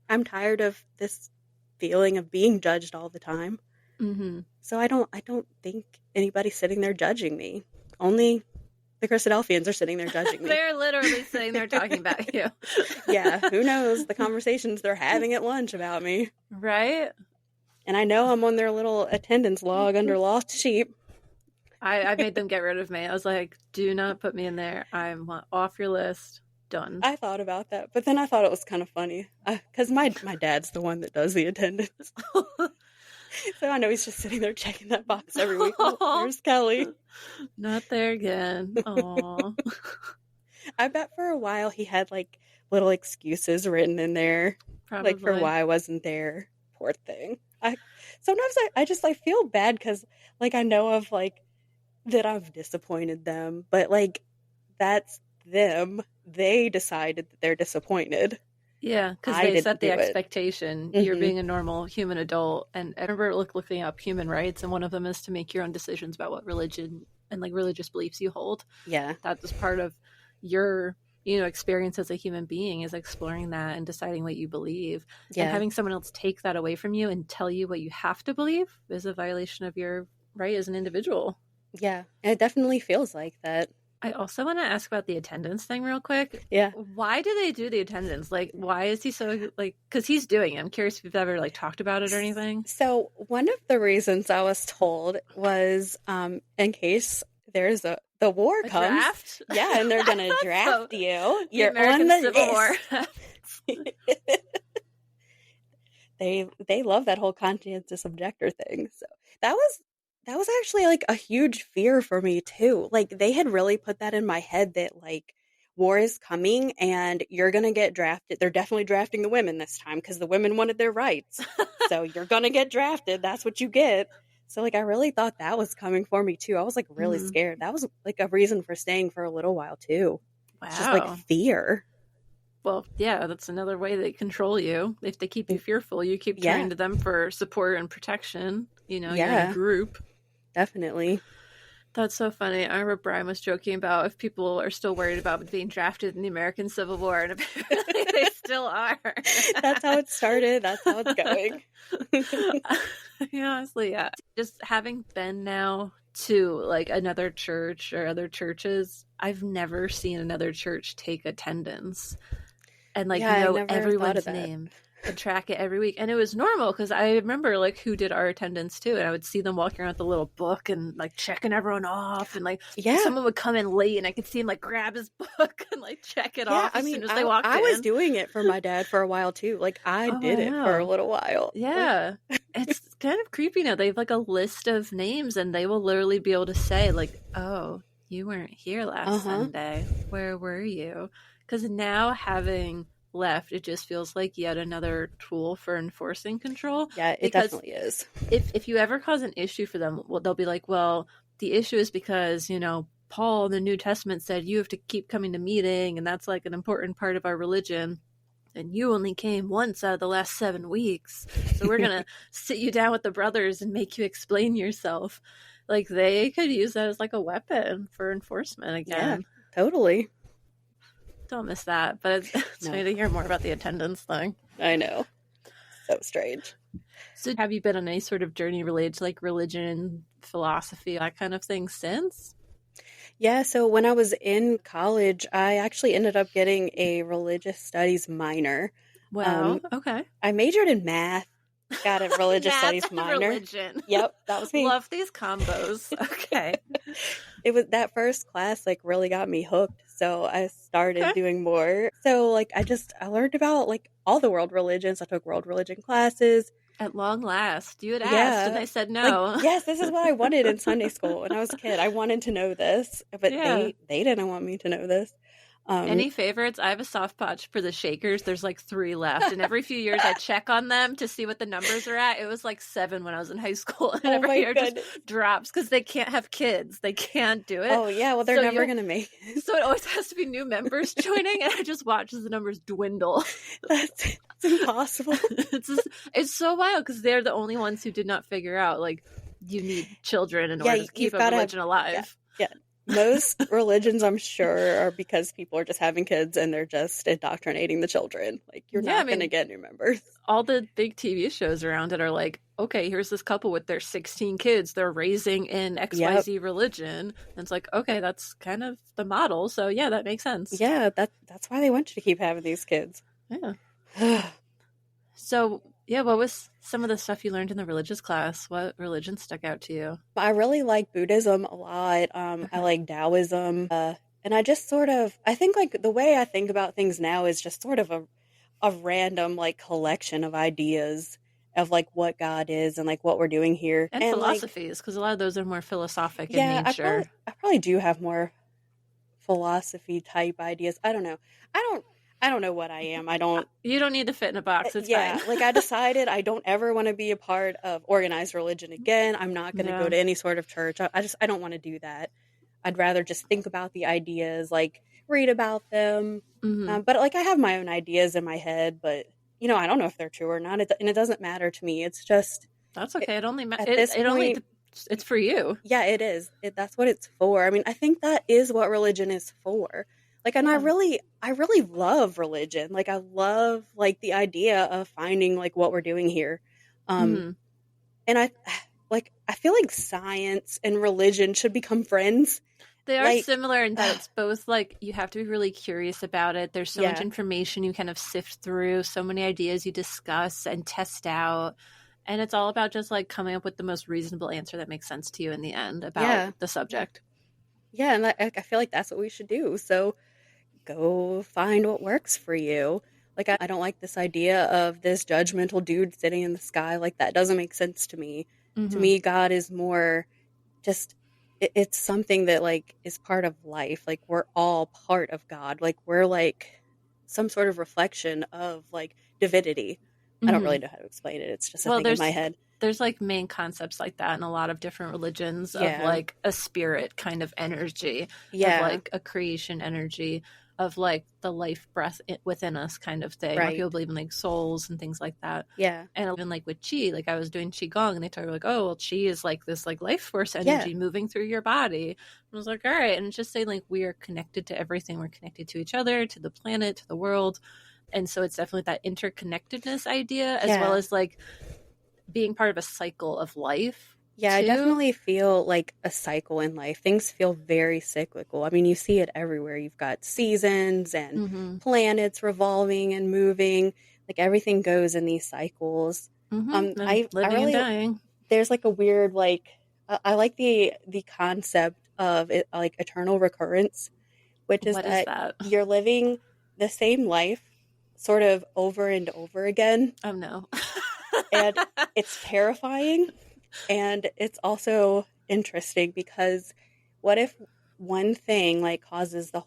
I'm tired of this feeling of being judged all the time. Mm-hmm. So I don't think anybody's sitting there judging me. Only the Christadelphians are sitting there judging me. They're literally sitting there talking about you. Yeah, who knows the conversations they're having at lunch about me. Right? And I know I'm on their little attendance log under lost sheep. I made them get rid of me. I was like, do not put me in there. I'm off your list. Done. I thought about that, but then I thought it was kind of funny. Because my dad's the one that does the attendance. So I know he's just sitting there checking that box every week. Oh, there's Kelly. Not there again. Aww. I bet for a while he had like little excuses written in there. Probably. Like for why I wasn't there. Poor thing. Sometimes I just like feel bad because like I know of like that I've disappointed them, but like that's them. They decided that they're disappointed. Yeah, because they set the expectation. You're being a normal human adult, and I remember looking up human rights, and one of them is to make your own decisions about what religion and like religious beliefs you hold. Yeah, that was part of your experience as a human being, is exploring that and deciding what you believe. Yeah. And having someone else take that away from you and tell you what you have to believe is a violation of your right as an individual. Yeah, and it definitely feels like that. I also want to ask about the attendance thing real quick. Yeah. Why do they do the attendance? Like, why is he so, like, because he's doing it. I'm curious if you've ever, like, talked about it or anything. So one of the reasons I was told was in case there's the war comes. Draft? Yeah, and they're going to draft you. You're on the Civil War. They love that whole conscientious objector thing. So that was actually like a huge fear for me too. Like they had really put that in my head that like war is coming and you're going to get drafted. They're definitely drafting the women this time because the women wanted their rights. So you're going to get drafted. That's what you get. So, like, I really thought that was coming for me, too. I was, like, really scared. That was, like, a reason for staying for a little while, too. Wow. It's just, like, fear. Well, yeah, that's another way they control you. If they keep you fearful, you keep turning to them for support and protection. You know, you're in a group. Definitely. That's so funny. I remember Brian was joking about if people are still worried about being drafted in the American Civil War, and apparently they still are. That's how it started. That's how it's going. Honestly, yeah. Just having been now to like another church or other churches, I've never seen another church take attendance and like know everyone's name and track it every week. And it was normal because I remember like who did our attendance too, and I would see them walking around with the little book and like checking everyone off, and like someone would come in late and I could see him like grab his book and like check it off as soon as they walked in. I was doing it for my dad for a while too. Like I did it for a little while. Yeah. It's kind of creepy now. They have like a list of names and they will literally be able to say like, oh, you weren't here last Sunday. Where were you? Because now having left, it just feels like yet another tool for enforcing control. Yeah, it definitely is. If you ever cause an issue for them, well, they'll be like, well, the issue is because, you know, Paul in the New Testament said you have to keep coming to meeting, and that's like an important part of our religion. And you only came once out of the last 7 weeks. So we're going to sit you down with the brothers and make you explain yourself. Like they could use that as like a weapon for enforcement again. Yeah, totally. Don't miss that. But it's funny to hear more about the attendance thing. I know. So strange. So have you been on any sort of journey related to like religion, philosophy, that kind of thing since? Yeah, so when I was in college, I actually ended up getting a religious studies minor. Wow, okay. I majored in math, got a religious studies minor. Religion. Yep, that was me. Love these combos. Okay. It was that first class like really got me hooked, so I started doing more. So like I learned about like all the world religions. I took world religion classes. At long last, you had asked, and I said no. Like, yes, this is what I wanted in Sunday school when I was a kid. I wanted to know this, but they didn't want me to know this. Any favorites? I have a soft spot for the Shakers. There's like 3 left, and every few years I check on them to see what the numbers are at. It was like 7 when I was in high school, and every year just drops because they can't have kids. They can't do it. Oh yeah, well they're never gonna make it. So it always has to be new members joining, and I just watch as the numbers dwindle. It's impossible. It's so wild because they're the only ones who did not figure out like you need children in order to keep a religion alive. Yeah. Most religions, I'm sure, are because people are just having kids and they're just indoctrinating the children. Like, you're not going to get new members. All the big TV shows around it are like, okay, here's this couple with their 16 kids. They're raising in XYZ religion. And it's like, okay, that's kind of the model. So, yeah, that makes sense. Yeah, that's why they want you to keep having these kids. Yeah. So, yeah, what was some of the stuff you learned in the religious class? What religion stuck out to you? I really like Buddhism a lot. I like Taoism. And I just I think like the way I think about things now is just sort of a random like collection of ideas of like what God is and like what we're doing here. And philosophies, because a lot of those are more philosophic in nature. I probably do have more philosophy type ideas. I don't know. I don't know what I am. You don't need to fit in a box. It's fine. Like I decided I don't ever want to be a part of organized religion again. I'm not going to go to any sort of church. I don't want to do that. I'd rather just think about the ideas, like read about them. Mm-hmm. But like I have my own ideas in my head, but you know, I don't know if they're true or not. And it doesn't matter to me. It's just that's okay. It only matters. It's for you. Yeah, it is. That's what it's for. I mean, I think that is what religion is for. Like, and I really love religion. Like, I love like the idea of finding like what we're doing here. And I feel like science and religion should become friends. They are similar in that it's both like you have to be really curious about it. There's so much information you kind of sift through, so many ideas you discuss and test out. And it's all about just like coming up with the most reasonable answer that makes sense to you in the end about the subject. Yeah, and I feel like that's what we should do. So go find what works for you. Like, I don't like this idea of this judgmental dude sitting in the sky. Like, that doesn't make sense to me. Mm-hmm. To me, God is more just it's something that like is part of life. Like we're all part of God. Like we're like some sort of reflection of like divinity. I don't really know how to explain it. It's just a Well, thing in my head. there's like main concepts like that in a lot of different religions of Yeah. like a spirit kind of energy, of Yeah. like a creation energy, of like the life breath within us kind of thing. Or Right. people believe in like souls and things like that. Yeah. And even like with chi, like I was doing qigong and they told me like, oh, well, chi is like this like life force energy moving through your body. I was like, all right. And it's just saying like we are connected to everything. We're connected to each other, to the planet, to the world. And so it's definitely that interconnectedness idea, as well as like being part of a cycle of life. Yeah, I definitely feel like a cycle in life. Things feel very cyclical. I mean, you see it everywhere. You've got seasons and planets revolving and moving. Like everything goes in these cycles. Living and dying. There's like a weird like I like the concept of it, like eternal recurrence, which is that you're living the same life sort of over and over again. Oh no. And it's terrifying. And it's also interesting because what if one thing like causes your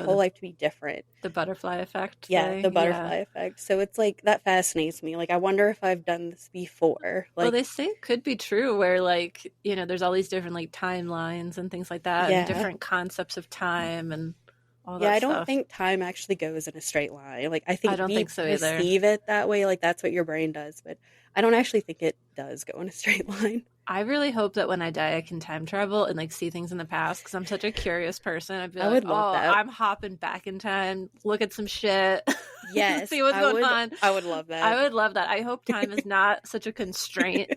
whole life to be different? The butterfly effect. Yeah, the butterfly effect. So it's like that fascinates me. Like I wonder if I've done this before. Like, well, they say it could be true where like, you know, there's all these different like timelines and things like that, and different concepts of time and all that I stuff. don't think time actually goes in a straight line. Like I don't think so either. Perceive it that way, like that's what your brain does, but I don't actually think it does go in a straight line. I really hope that when I die, I can time travel and like see things in the past because I'm such a curious person. I'd be like, would love that. I'm hopping back in time, look at some shit, yes, see what's going on. I would love that. I would love that. I hope time is not such a constraint.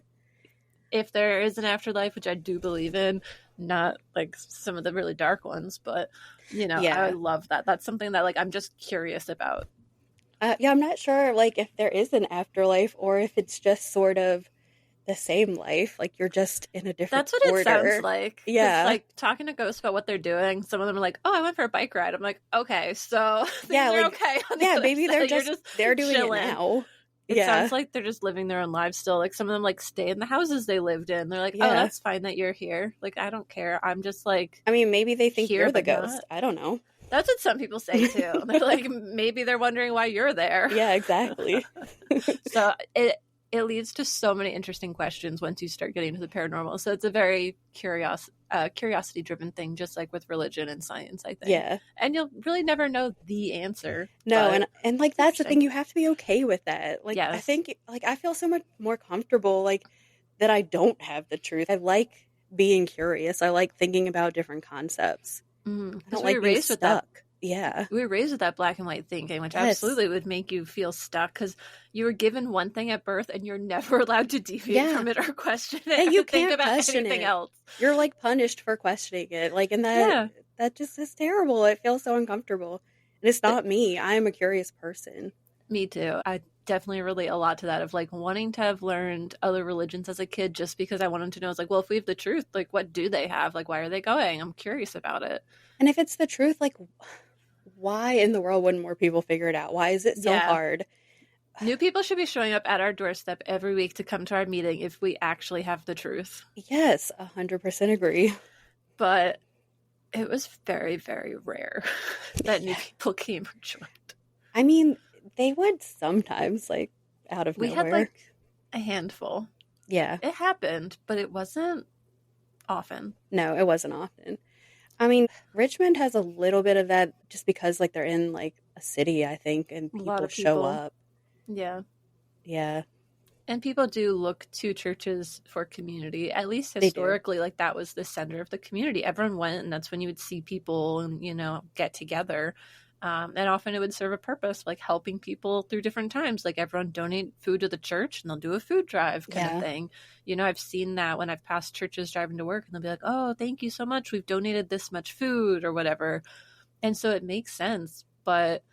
If there is an afterlife, which I do believe in, not like some of the really dark ones, but you know, I would love that. That's something that like I'm just curious about. I'm not sure like if there is an afterlife or if it's just sort of the same life, like you're just in a different That's what order. It sounds like. Yeah. Like talking to ghosts about what they're doing, some of them are like, oh, I went for a bike ride. I'm like, okay, so things are okay. Maybe they're doing chilling. It now. It sounds like they're just living their own lives still. Like some of them like stay in the houses they lived in. They're like, oh, that's fine that you're here. Like, I don't care. I'm just like, I mean, maybe they think you're the ghost. Not. I don't know. That's what some people say too. They're like, maybe they're wondering why you're there. Yeah, exactly. So it leads to so many interesting questions once you start getting into the paranormal. So it's a very curiosity driven thing, just like with religion and science, I think. Yeah. And you'll really never know the answer. No, and like that's the thing, you have to be okay with that. Like yes. I think like I feel so much more comfortable like that I don't have the truth. I like being curious. I like thinking about different concepts. Mm-hmm. I don't like being stuck. Yeah. We were raised with that black and white thinking, which absolutely would make you feel stuck because you were given one thing at birth and you're never allowed to deviate from it or question it. And you can't think about question anything it. Else. You're like punished for questioning it. Like, and that just is terrible. It feels so uncomfortable. And it's not me. I am a curious person. Me too. I definitely relate a lot to that of like wanting to have learned other religions as a kid just because I wanted to know. I was like, well, if we have the truth, like what do they have? Like, why are they going? I'm curious about it. And if it's the truth, like why in the world wouldn't more people figure it out? Why is it so hard? New people should be showing up at our doorstep every week to come to our meeting if we actually have the truth. Yes, 100% agree. But it was very, very rare that new people came or joined. I mean, they would sometimes, like, out of nowhere. We had, like, a handful. Yeah. It happened, but it wasn't often. No, it wasn't often. I mean, Richmond has a little bit of that just because, like, they're in, like, a city, I think, and people show up. Yeah. Yeah. And people do look to churches for community, at least historically, like, that was the center of the community. Everyone went, and that's when you would see people and, you know, get together. And often it would serve a purpose, like helping people through different times. Like everyone donate food to the church and they'll do a food drive kind of thing. You know, I've seen that when I've passed churches driving to work and they'll be like, oh, thank you so much. We've donated this much food or whatever. And so it makes sense. But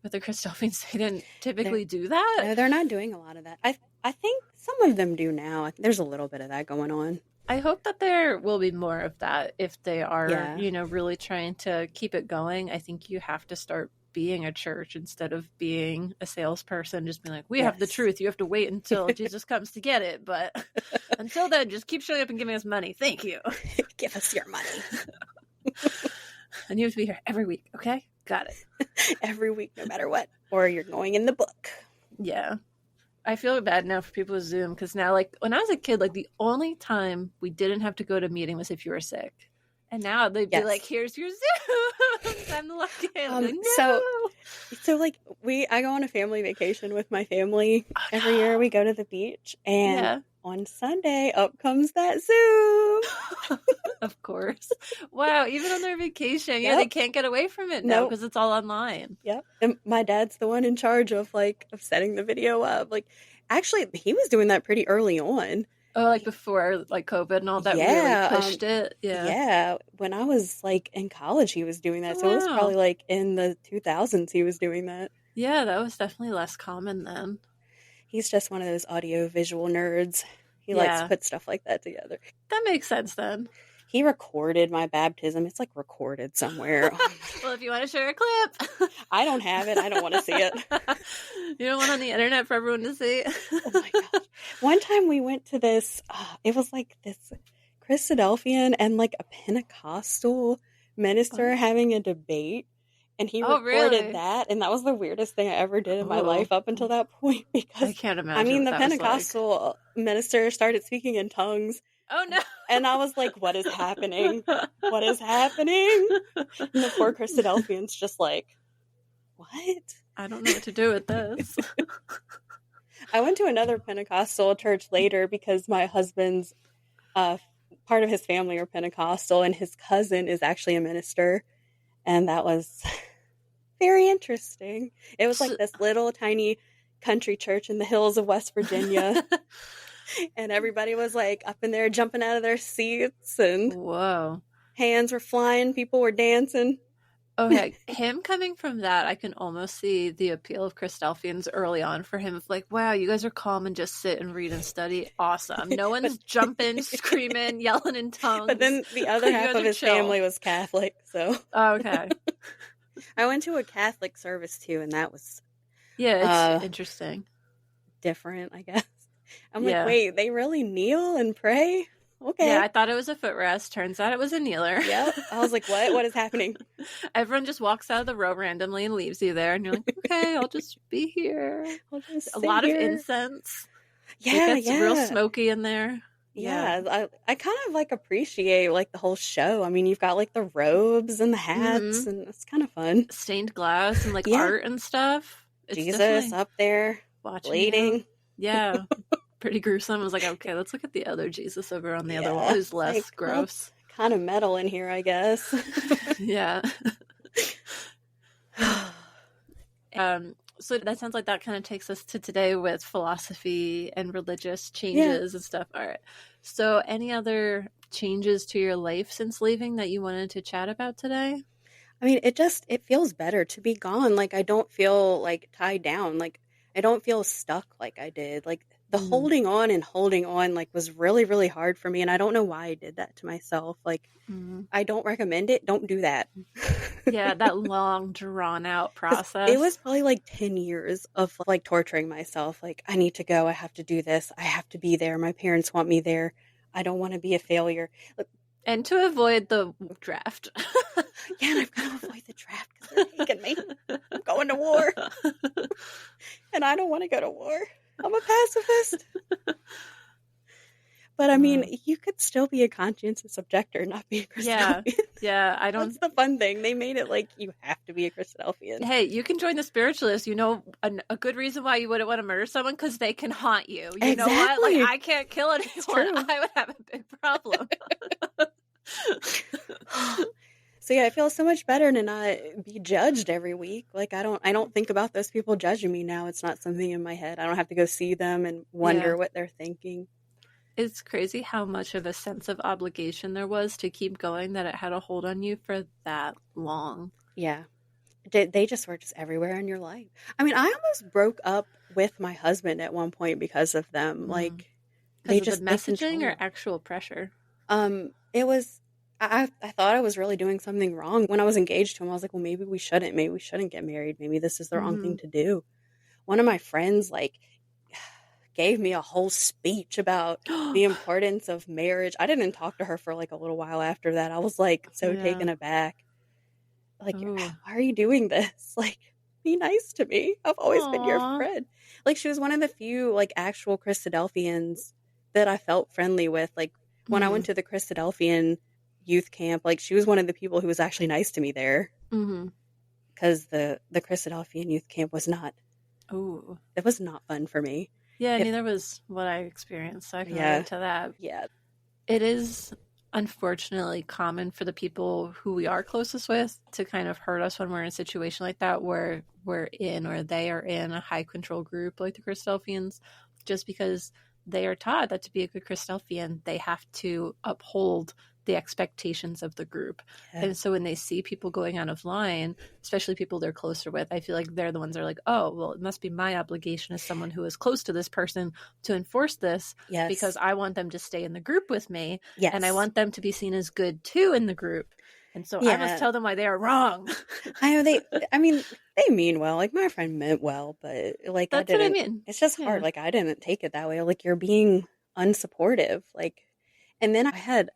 with the Christadelphians, they didn't typically do that. No, they're not doing a lot of that. I think some of them do now. I think there's a little bit of that going on. I hope that there will be more of that if they are, you know, really trying to keep it going. I think you have to start being a church instead of being a salesperson, just being like, we have the truth. You have to wait until Jesus comes to get it. But until then, just keep showing up and giving us money. Thank you. Give us your money. And you have to be here every week. Okay. Got it. Every week, no matter what. Or you're going in the book. Yeah. I feel bad now for people with Zoom because now, like, when I was a kid, like, the only time we didn't have to go to a meeting was if you were sick. And now they'd be like, here's your Zoom. Time to log in. Like, no. So like, I go on a family vacation with my family. Every year we go to the beach. And on Sunday, up comes that Zoom. Of course. Wow. Even on their vacation. Yeah, they can't get away from it now because it's all online. Yep. And my dad's the one in charge of setting the video up. Like, actually, he was doing that pretty early on. Oh, like before, like, COVID and all that really pushed it? Yeah. Yeah. When I was, like, in college, he was doing that. So it was probably, like, in the 2000s he was doing that. Yeah, that was definitely less common then. He's just one of those audio-visual nerds. He likes to put stuff like that together. That makes sense then. He recorded my baptism. It's, like, recorded somewhere. Well, if you want to share a clip. I don't have it. I don't want to see it. You don't want it on the internet for everyone to see? Oh, my gosh. One time we went to this, it was, like, this Christadelphian and, like, a Pentecostal minister having a debate. And he recorded that. And that was the weirdest thing I ever did in my life up until that point. Because I can't imagine. the Pentecostal minister started speaking in tongues. Oh, no. And I was like, what is happening? What is happening? And the poor Christadelphians just like, what? I don't know what to do with this. I went to another Pentecostal church later because my husband's part of his family are Pentecostal and his cousin is actually a minister. And that was very interesting. It was like this little tiny country church in the hills of West Virginia. And everybody was like up in there jumping out of their seats and hands were flying. People were dancing. Okay, him coming from that, I can almost see the appeal of Christadelphians early on for him. Of like, wow, you guys are calm and just sit and read and study. Awesome. No one's jumping, screaming, yelling in tongues. But then the other half of his family was Catholic, so. Oh, okay. I went to a Catholic service too, and that was it's interesting. Different, I guess. I'm like, wait, they really kneel and pray? Okay. Yeah, I thought it was a footrest. Turns out it was a kneeler. Yep. I was like, what? What is happening? Everyone just walks out of the row randomly and leaves you there. And you're like, okay, I'll just be here. A lot of incense. Yeah, it gets real smoky in there. Yeah, I kind of like appreciate like the whole show. I mean, you've got like the robes and the hats and it's kind of fun. Stained glass and like art and stuff. It's Jesus up there bleeding. Yeah. Pretty gruesome. I was like, okay, let's look at the other Jesus over on the other wall who's less like, gross. Kind of metal in here, I guess. Yeah. So that sounds like that kind of takes us to today with philosophy and religious changes and stuff. All right. So any other changes to your life since leaving that you wanted to chat about today? I mean, it feels better to be gone. Like, I don't feel like tied down. Like, I don't feel stuck like I did. Like, the holding on like was really, really hard for me. And I don't know why I did that to myself. Like, I don't recommend it. Don't do that. Yeah, that long drawn out process. It was probably like 10 years of like torturing myself. Like, I need to go. I have to do this. I have to be there. My parents want me there. I don't want to be a failure. And to avoid the draft. Yeah, and I've got to avoid the draft because they're taking me. I'm going to war. And I don't want to go to war. I'm a pacifist. But I mean, you could still be a conscientious objector and not be a Christadelphian. Yeah, I don't. That's the fun thing. They made it like you have to be a Christadelphian. Hey, you can join the spiritualists. You know, a good reason why you wouldn't want to murder someone because they can haunt you. You know what? Like, I can't kill anyone. I would have a big problem. So yeah, I feel so much better to not be judged every week. Like, I don't think about those people judging me now. It's not something in my head. I don't have to go see them and wonder what they're thinking. It's crazy how much of a sense of obligation there was to keep going, that it had a hold on you for that long. Yeah. They just were just everywhere in your life. I mean, I almost broke up with my husband at one point because of them. Like, they just messaging or actual pressure? It was, I thought I was really doing something wrong. When I was engaged to him, I was like, well, maybe we shouldn't. Maybe we shouldn't get married. Maybe this is the wrong thing to do. One of my friends, like, gave me a whole speech about the importance of marriage. I didn't talk to her for like a little while after that. I was like so taken aback. Like, why are you doing this? Like, be nice to me. I've always been your friend. Like, she was one of the few like actual Christadelphians that I felt friendly with. Like, when I went to the Christadelphian youth camp, like, she was one of the people who was actually nice to me there. Because the Christadelphian youth camp was not. It was not fun for me. Yeah, neither was what I experienced, so I can relate to that. Yeah. It is unfortunately common for the people who we are closest with to kind of hurt us when we're in a situation like that, where we're in or they are in a high control group like the Christadelphians, just because they are taught that to be a good Christadelphian, they have to uphold the expectations of the group. And so when they see people going out of line, especially people they're closer with, I feel like they're the ones that are like, oh, well, it must be my obligation as someone who is close to this person to enforce this because I want them to stay in the group with me and I want them to be seen as good too in the group. And so I must tell them why they are wrong. I know they mean well. Like, my friend meant well, but like, that's what I mean. It's just hard. Like, I didn't take it that way. Like, you're being unsupportive. Like, and then I had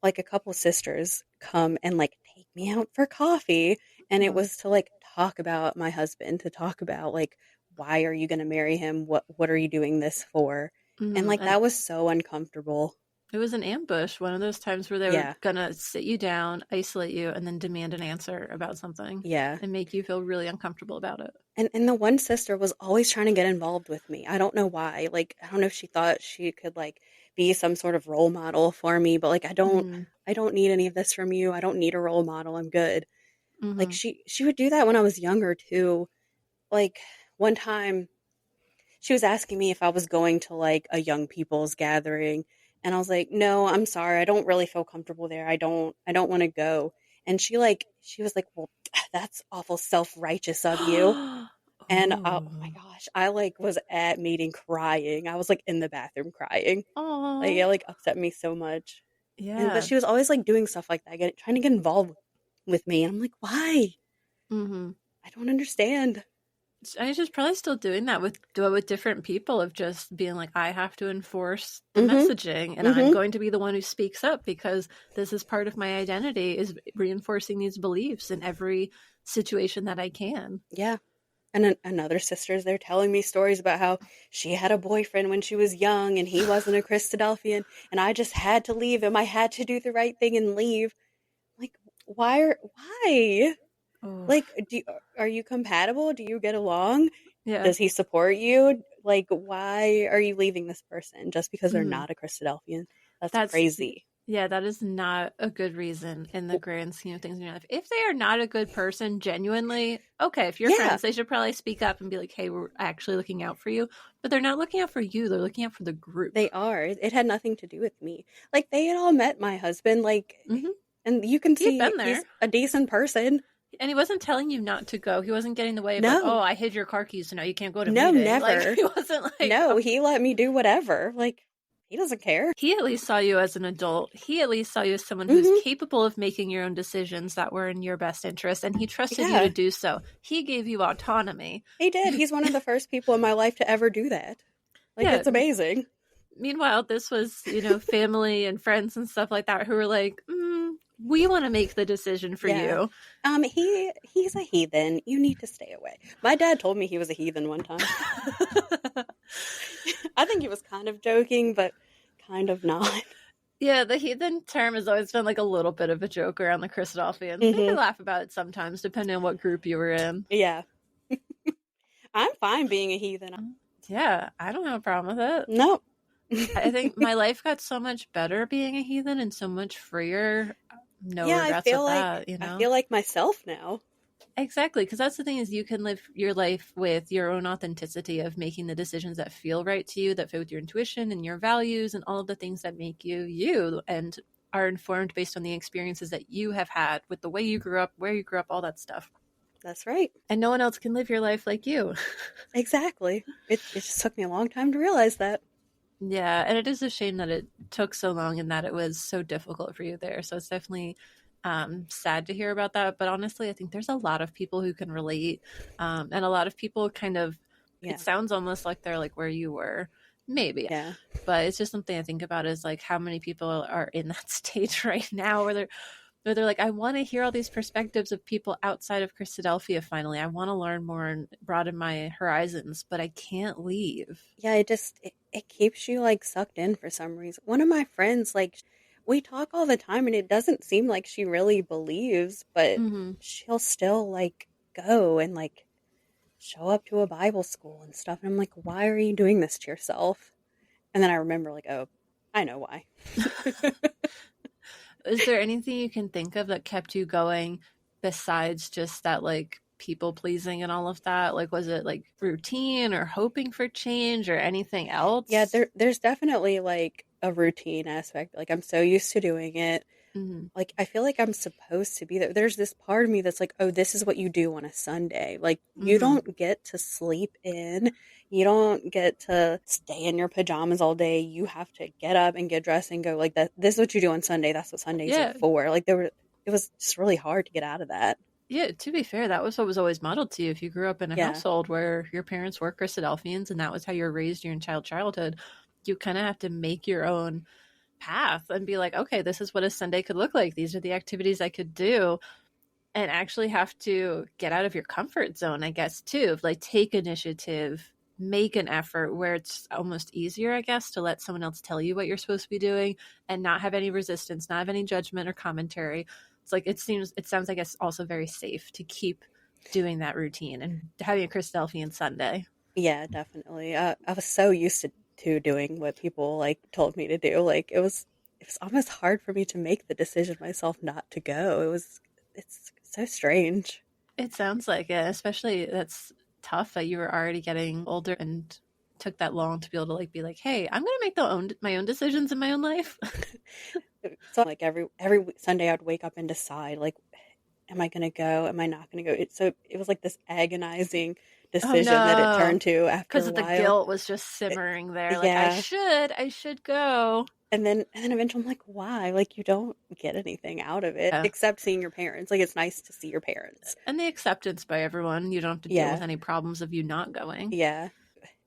like a couple sisters come and like take me out for coffee, and it was to like talk about my husband, to talk about like, why are you going to marry him? What are you doing this for? And like, that was so uncomfortable. It was an ambush, one of those times where they were going to sit you down, isolate you, and then demand an answer about something. And make you feel really uncomfortable about it. And the one sister was always trying to get involved with me. I don't know why. Like, I don't know if she thought she could like be some sort of role model for me, but like, I don't need any of this from you. I don't need a role model. I'm good. Like, she would do that when I was younger too. Like, one time she was asking me if I was going to like a young people's gathering. And I was like, no, I'm sorry. I don't really feel comfortable there. I don't want to go. And she was like, well, that's awful self-righteous of you. And oh my gosh, I like was at meeting crying. I was like in the bathroom crying. Like, it like upset me so much. But she was always like doing stuff like that, trying to get involved with me. And I'm like, why? I don't understand. I was probably still doing that with different people, of just being like, I have to enforce the messaging, and I'm going to be the one who speaks up because this is part of my identity, is reinforcing these beliefs in every situation that I can. Yeah. And another sister's there telling me stories about how she had a boyfriend when she was young and he wasn't a Christadelphian, and I just had to leave him. I had to do the right thing and leave. Like, why? Like, are you compatible? Do you get along? Does he support you? Like, why are you leaving this person just because they're not a Christadelphian? That's crazy. Yeah, that is not a good reason in the grand scheme of things in your life. If they are not a good person, genuinely, okay, if you're friends, they should probably speak up and be like, hey, we're actually looking out for you. But they're not looking out for you. They're looking out for the group. They are. It had nothing to do with me. Like, they had all met my husband, like, and you can see he's a decent person. And he wasn't telling you not to go. He wasn't getting in the way of, like, oh, I hid your car keys, so now you can't go to meeting. No, never. Like, he wasn't like... No, he let me do whatever. Like, he doesn't care. He at least saw you as an adult. He at least saw you as someone who's capable of making your own decisions that were in your best interest, and he trusted you to do so. He gave you autonomy. He did. He's one of the first people in my life to ever do that. Like, it's amazing. Meanwhile, this was, family and friends and stuff like that who were like, we want to make the decision for you. He's a heathen. You need to stay away. My dad told me he was a heathen one time. I think he was kind of joking, but kind of not. Yeah, the heathen term has always been like a little bit of a joke around the Christadelphians. They can laugh about it sometimes, depending on what group you were in. Yeah. I'm fine being a heathen. Yeah, I don't have a problem with it. No. I think my life got so much better being a heathen and so much freer. No regrets with that, I feel like myself now. Exactly, because that's the thing, is you can live your life with your own authenticity of making the decisions that feel right to you, that fit with your intuition and your values and all of the things that make you you, and are informed based on the experiences that you have had with the way you grew up, where you grew up, all that stuff. That's right. And no one else can live your life like you. Exactly. It just took me a long time to realize that. Yeah, and it is a shame that it took so long and that it was so difficult for you there. So it's definitely sad to hear about that. But honestly, I think there's a lot of people who can relate. And a lot of people kind of, Yeah. it sounds almost like they're like where you were. Maybe. Yeah. But it's just something I think about is like how many people are in that stage right now where they're like, I want to hear all these perspectives of people outside of Christadelphia finally. I want to learn more and broaden my horizons, but I can't leave. Yeah, it keeps you like sucked in for some reason. One of my friends, like, we talk all the time and it doesn't seem like she really believes, but she'll still like go and like show up to a Bible school and stuff. And I'm like, why are you doing this to yourself? And then I remember like, oh, I know why. Is there anything you can think of that kept you going besides just that like people pleasing and all of that? Like, was it like routine or hoping for change or anything else? Yeah, there's definitely like a routine aspect. Like, I'm so used to doing it. Like, I feel like I'm supposed to be there. There's this part of me that's like, oh, this is what you do on a Sunday. Like, you don't get to sleep in. You don't get to stay in your pajamas all day. You have to get up and get dressed and go like that. This is what you do on Sunday. That's what Sundays are for. Like, it was just really hard to get out of that. Yeah, to be fair, that was what was always modeled to you. If you grew up in a household where your parents were Christadelphians and that was how you were raised your entire childhood, you kind of have to make your own path and be like, okay, this is what a Sunday could look like. These are the activities I could do, and actually have to get out of your comfort zone, I guess, too. Like, take initiative, make an effort where it's almost easier, I guess, to let someone else tell you what you're supposed to be doing and not have any resistance, not have any judgment or commentary. It's like, it sounds, I guess, also very safe to keep doing that routine and having a Christadelphian Sunday. Yeah, definitely. I was so used to doing what people like told me to do. Like, it was almost hard for me to make the decision myself not to go. It's so strange. It sounds like it, especially that's tough that you were already getting older and took that long to be able to like be like, hey, I'm gonna make my own decisions in my own life. So like every Sunday I'd wake up and decide like, am I gonna go? Am I not gonna go? So it was like this agonizing decision that it turned to after a while. Because the guilt was just simmering there. Like, I should go. And then eventually I'm like, why? Like, you don't get anything out of it except seeing your parents. Like, it's nice to see your parents. And the acceptance by everyone. You don't have to deal with any problems of you not going. Yeah.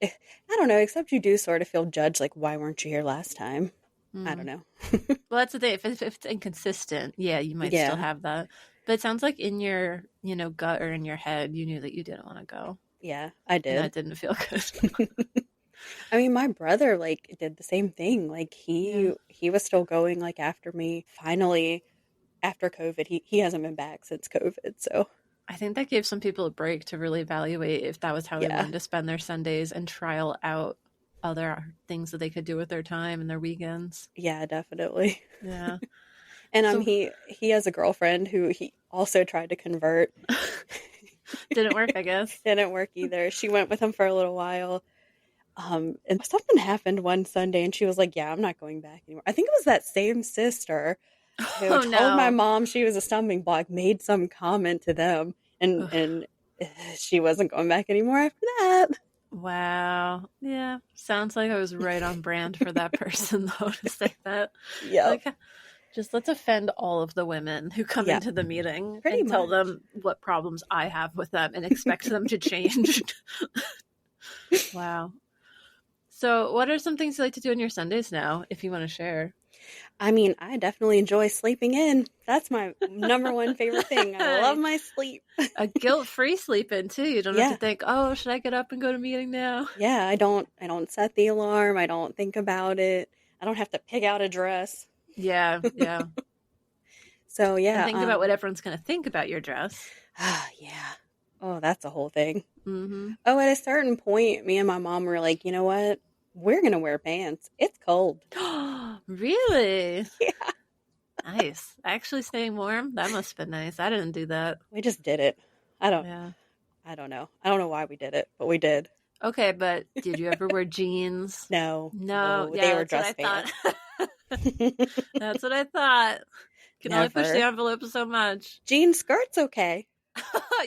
I don't know, except you do sort of feel judged, like, why weren't you here last time? I don't know. Well, that's the thing. If it's inconsistent, you might still have that. But it sounds like in your, gut or in your head, you knew that you didn't want to go. Yeah, I did. And that didn't feel good. I mean, my brother, like, did the same thing. Like, he was still going, like, after me. Finally, after COVID, he hasn't been back since COVID, so. I think that gave some people a break to really evaluate if that was how they wanted to spend their Sundays and trial out other things that they could do with their time and their weekends. Yeah, definitely. Yeah. And he has a girlfriend who he also tried to convert. Didn't work, I guess. Didn't work either. She went with him for a little while. And something happened one Sunday and she was like, yeah, I'm not going back anymore. I think it was that same sister who told my mom she was a stumbling block, made some comment to them, and she wasn't going back anymore after that. Wow. Yeah. Sounds like I was right on brand for that person, though, to say that. Yeah. Like, just let's offend all of the women who come into the meeting and tell them what problems I have with them and expect them to change. Wow. So what are some things you like to do on your Sundays now, if you want to share? I mean, I definitely enjoy sleeping in. That's my number one favorite thing. I love my sleep. A guilt-free sleep in, too. You don't have to think, oh, should I get up and go to a meeting now? Yeah, I don't set the alarm. I don't think about it. I don't have to pick out a dress. Yeah. So, yeah. And think about what everyone's going to think about your dress. Yeah. Oh, that's a whole thing. Mm-hmm. Oh, at a certain point, me and my mom were like, you know what? We're going to wear pants. It's cold. Really? Yeah. Nice. Actually staying warm? That must have been nice. I didn't do that. We just did it. I don't know. I don't know why we did it, but we did. Okay, but did you ever wear jeans? No. Yeah, they were dress pants. That's what I thought. Can only push the envelope so much. Jean skirt's okay.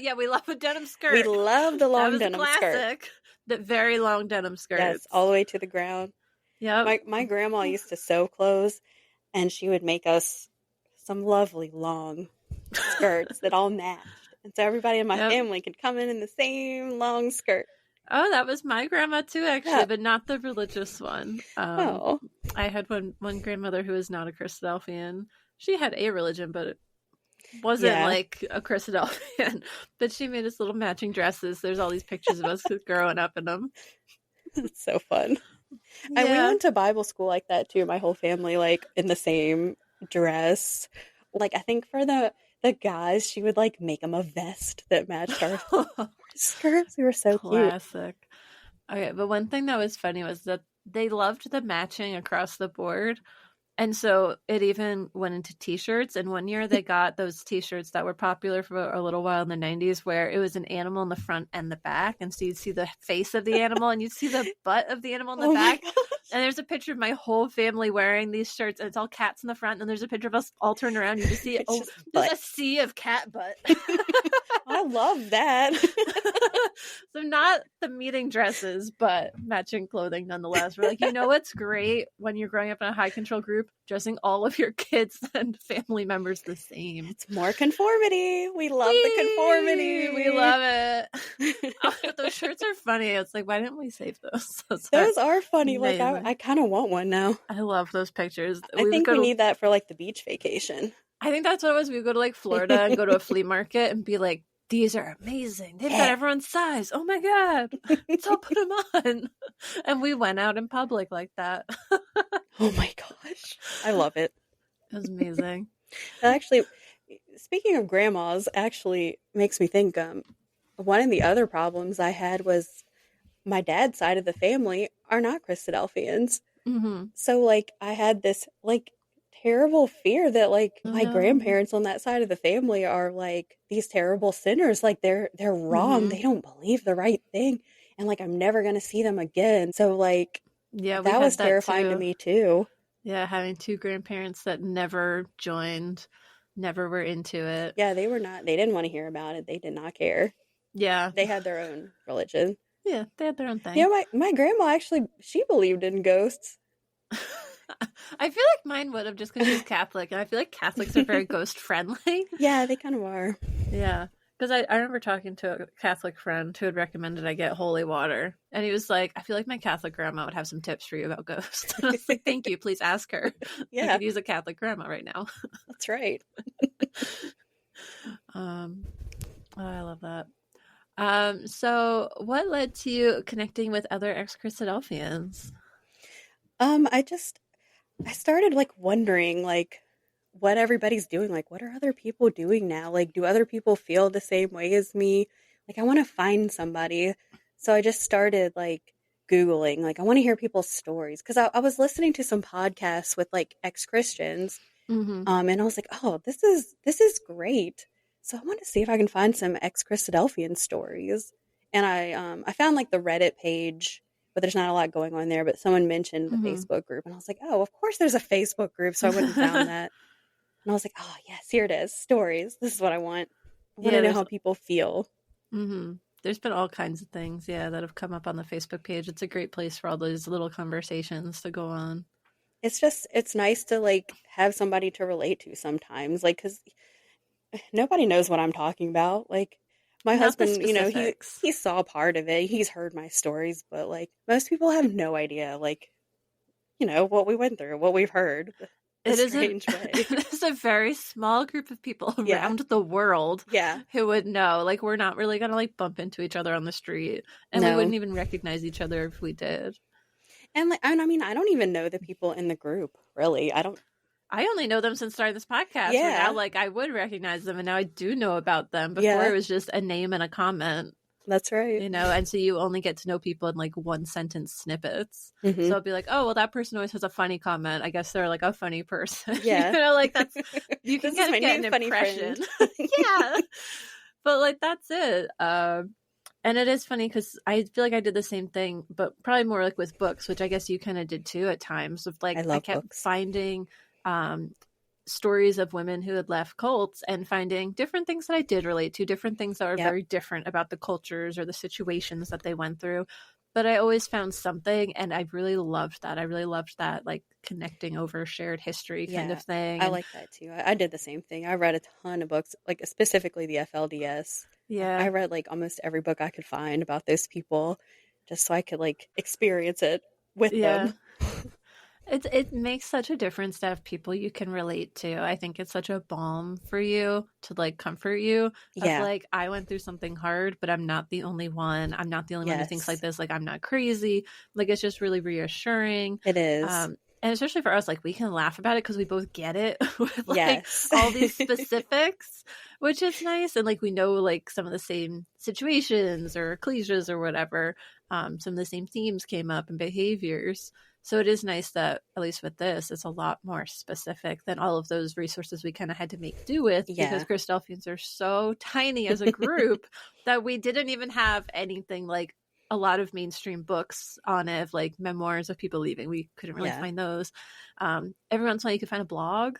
Yeah, we love a denim skirt. We love the long denim skirt. The very long denim skirt. Yes, all the way to the ground. Yep. My grandma used to sew clothes, and she would make us some lovely long skirts that all matched. And so everybody in my Yep. family could come in the same long skirt. Oh, that was my grandma too, actually, Yeah. but not the religious one. Oh. I had one grandmother who was not a Christadelphian. She had a religion, but it wasn't Yeah. like a Christadelphian. But she made us little matching dresses. There's all these pictures of us growing up in them. It's so fun. Yeah. And we went to Bible school like that too. My whole family, like, in the same dress. Like, I think for the guys, she would like make them a vest that matched our skirts. We were so cute. Classic. Okay, but one thing that was funny was that they loved the matching across the board. And so it even went into t-shirts. And one year they got those t-shirts that were popular for a little while in the 90s where it was an animal in the front and the back. And so you'd see the face of the animal and you'd see the butt of the animal in the back. And there's a picture of my whole family wearing these shirts. And it's all cats in the front. And there's a picture of us all turned around. You just see just a sea of cat butt. I love that. So not the meeting dresses, but matching clothing nonetheless. We're like, you know what's great when you're growing up in a high control group? Dressing all of your kids and family members the same. It's more conformity. We love the conformity. We love it. Oh, those shirts are funny. It's like, why didn't we save those? Those are funny. Amazing. Like, I kind of want one now. I love those pictures. I think we need that for like the beach vacation. I think that's what it was. We would go to like Florida and go to a flea market and be like, these are amazing. They've got everyone's size. Oh my God. Let's all put them on. And we went out in public like that. Oh my gosh. I love it. It was amazing. Actually, speaking of grandmas, actually makes me think one of the other problems I had was my dad's side of the family are not Christadelphians. Mm-hmm. So like I had this like terrible fear that like my grandparents on that side of the family are like these terrible sinners. Like they're wrong. Mm-hmm. They don't believe the right thing. And like I'm never gonna see them again. So like that was terrifying to me too. Yeah, having two grandparents that never joined, never were into it. Yeah, they didn't want to hear about it. They did not care. Yeah. They had their own religion. Yeah, they had their own thing. Yeah, my grandma actually, she believed in ghosts. I feel like mine would have just because she's Catholic, and I feel like Catholics are very ghost friendly. Yeah, they kind of are. Yeah, because I remember talking to a Catholic friend who had recommended I get holy water, and he was like, "I feel like my Catholic grandma would have some tips for you about ghosts." And I was like, "Thank you, please ask her." Yeah, I could use a Catholic grandma right now. That's right. Oh, I love that. So what led to you connecting with other ex-Christadelphians? I started like wondering like what everybody's doing. Like, what are other people doing now? Like, do other people feel the same way as me? Like, I want to find somebody. So I just started like Googling, like, I want to hear people's stories. Cause I was listening to some podcasts with like ex-Christians. Mm-hmm. And I was like, oh, this is great. So I want to see if I can find some ex-Christadelphian stories. And I found like the Reddit page, but there's not a lot going on there. But someone mentioned the Facebook group, and I was like, oh, of course there's a Facebook group. So I went and found that. And I was like, oh, yes, here it is. Stories. This is what I want. I want to know how people feel. Mm-hmm. There's been all kinds of things, that have come up on the Facebook page. It's a great place for all those little conversations to go on. It's nice to like have somebody to relate to sometimes. Like, because nobody knows what I'm talking about. Like, my husband, he saw part of it. He's heard my stories, but like most people have no idea, like, what we went through, what we've heard. It is a very small group of people around the world who would know. Like, we're not really going to like bump into each other on the street, and we wouldn't even recognize each other if we did. And like, I mean, I don't even know the people in the group, really. I only know them since starting this podcast. Yeah. Now, like, I would recognize them, and now I do know about them. Before, it was just a name and a comment. That's right. And so you only get to know people in, like, one-sentence snippets. Mm-hmm. So I'll be like, oh, well, that person always has a funny comment. I guess they're, like, a funny person. Yeah. Like, that's... You can kind of get an impression. Yeah. But, like, that's it. And it is funny because I feel like I did the same thing, but probably more, like, with books, which I guess you kind of did, too, at times. Of like, I kept finding... stories of women who had left cults and finding different things that I did relate to, different things that were very different about the cultures or the situations that they went through. but I always found something, and I really loved that. I really loved that, like, connecting over shared history kind of thing. I And like that too. I did the same thing. I read a ton of books, like specifically the FLDS. yeah. I read like almost every book I could find about those people just so I could like experience it with Yeah. them. It makes such a difference to have people you can relate to. I think it's such a balm for you to like comfort you of Yeah. like, I went through something hard, but I'm not the only one. I'm not the only one who thinks like Yes. this. Like, I'm not crazy. Like, it's just really reassuring. It is. And especially for us, like, we can laugh about it because we both get it with like Yes. all these specifics, which is nice. And like, we know like some of the same situations or cliches or whatever. Some of the same themes came up and behaviors. So it is nice that, at least with this, it's a lot more specific than all of those resources we kind of had to make do with because Christadelphians are so tiny as a group that we didn't even have anything like a lot of mainstream books on it, like memoirs of people leaving. We couldn't really find those. Every once in a while you could find a blog,